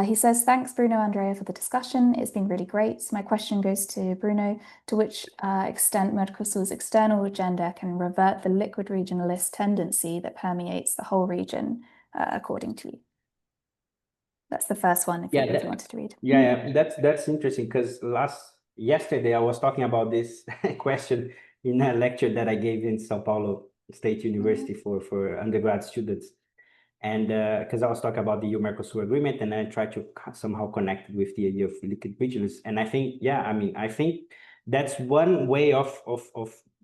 He says, thanks, Bruno, Andrea, for the discussion. It's been really great. My question goes to Bruno. To which extent Mercosur's external agenda can revert the liquid regionalist tendency that permeates the whole region, according to you? That's the first one, if you wanted to read. Yeah, that's interesting, because yesterday I was talking about this question in a lecture that I gave in São Paulo State University for undergrad students. And because I was talking about the EU-Mercosur agreement, and I tried to somehow connect it with the idea of liquid regionalism. And I think, I think that's one way of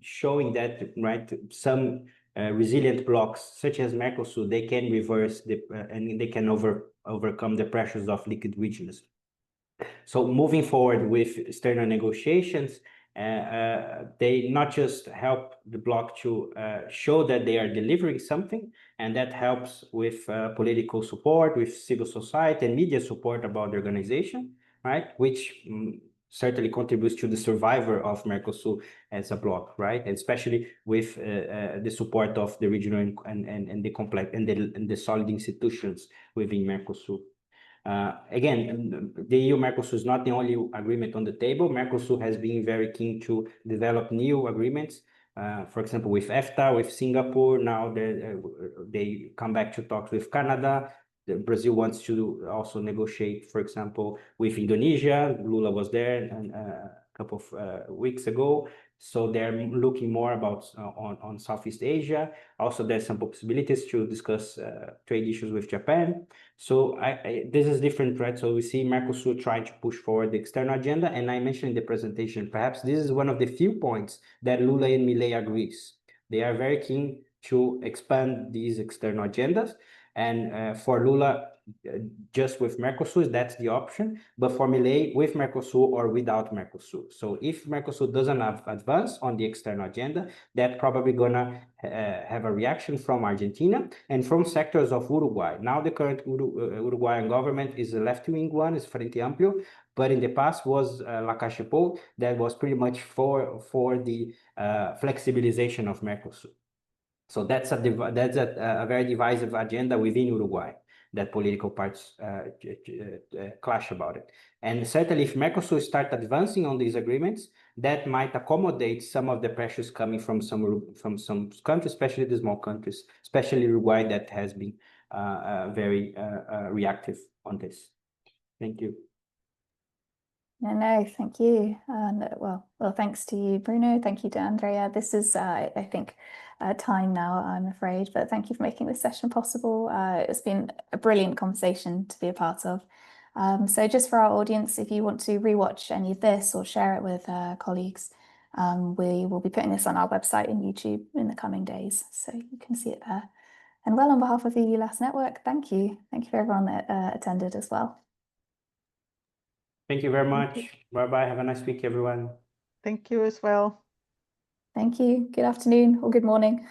showing that, right, some resilient blocks such as Mercosur, they can reverse and they can overcome the pressures of liquid regionalism. So moving forward with external negotiations, they not just help the bloc to show that they are delivering something, and that helps with political support, with civil society and media support about the organization, right? Which certainly contributes to the survivor of Mercosur as a bloc, right? And especially with the support of the regional and the complex and the solid institutions within Mercosur. Again, the EU-Mercosur is not the only agreement on the table. Mercosur has been very keen to develop new agreements. For example, with EFTA, with Singapore. Now they come back to talks with Canada. Brazil wants to also negotiate, for example, with Indonesia. Lula was there a couple of weeks ago. So they're looking more about on Southeast Asia. Also, there's some possibilities to discuss trade issues with Japan. So this is different, right? So we see Mercosur trying to push forward the external agenda. And I mentioned in the presentation, perhaps this is one of the few points that Lula and Milei agrees. They are very keen to expand these external agendas. And for Lula, just with Mercosur, that's the option. But for Milei, with Mercosur or without Mercosur. So if Mercosur doesn't advance on the external agenda, that's probably gonna have a reaction from Argentina and from sectors of Uruguay. Now the current Uruguayan government is a left-wing one, is Frente Amplio, but in the past was Lacalle Pou, that was pretty much for the flexibilization of Mercosur. So that's a very divisive agenda within Uruguay, that political parties clash about it. And certainly if Mercosur starts advancing on these agreements, that might accommodate some of the pressures coming from some countries, especially the small countries, especially Uruguay, that has been very reactive on this. Thank you. No, thank you. Well, thanks to you, Bruno. Thank you to Andrea. This is, I think, time now, I'm afraid, but thank you for making this session possible. It's been a brilliant conversation to be a part of. So just for our audience, if you want to rewatch any of this or share it with colleagues, we will be putting this on our website and YouTube in the coming days, so you can see it there. And well, on behalf of the EULAS Network, thank you. Thank you for everyone that attended as well. Thank you very much. Bye-bye. Have a nice week, everyone. Thank you as well. Thank you. Good afternoon or good morning.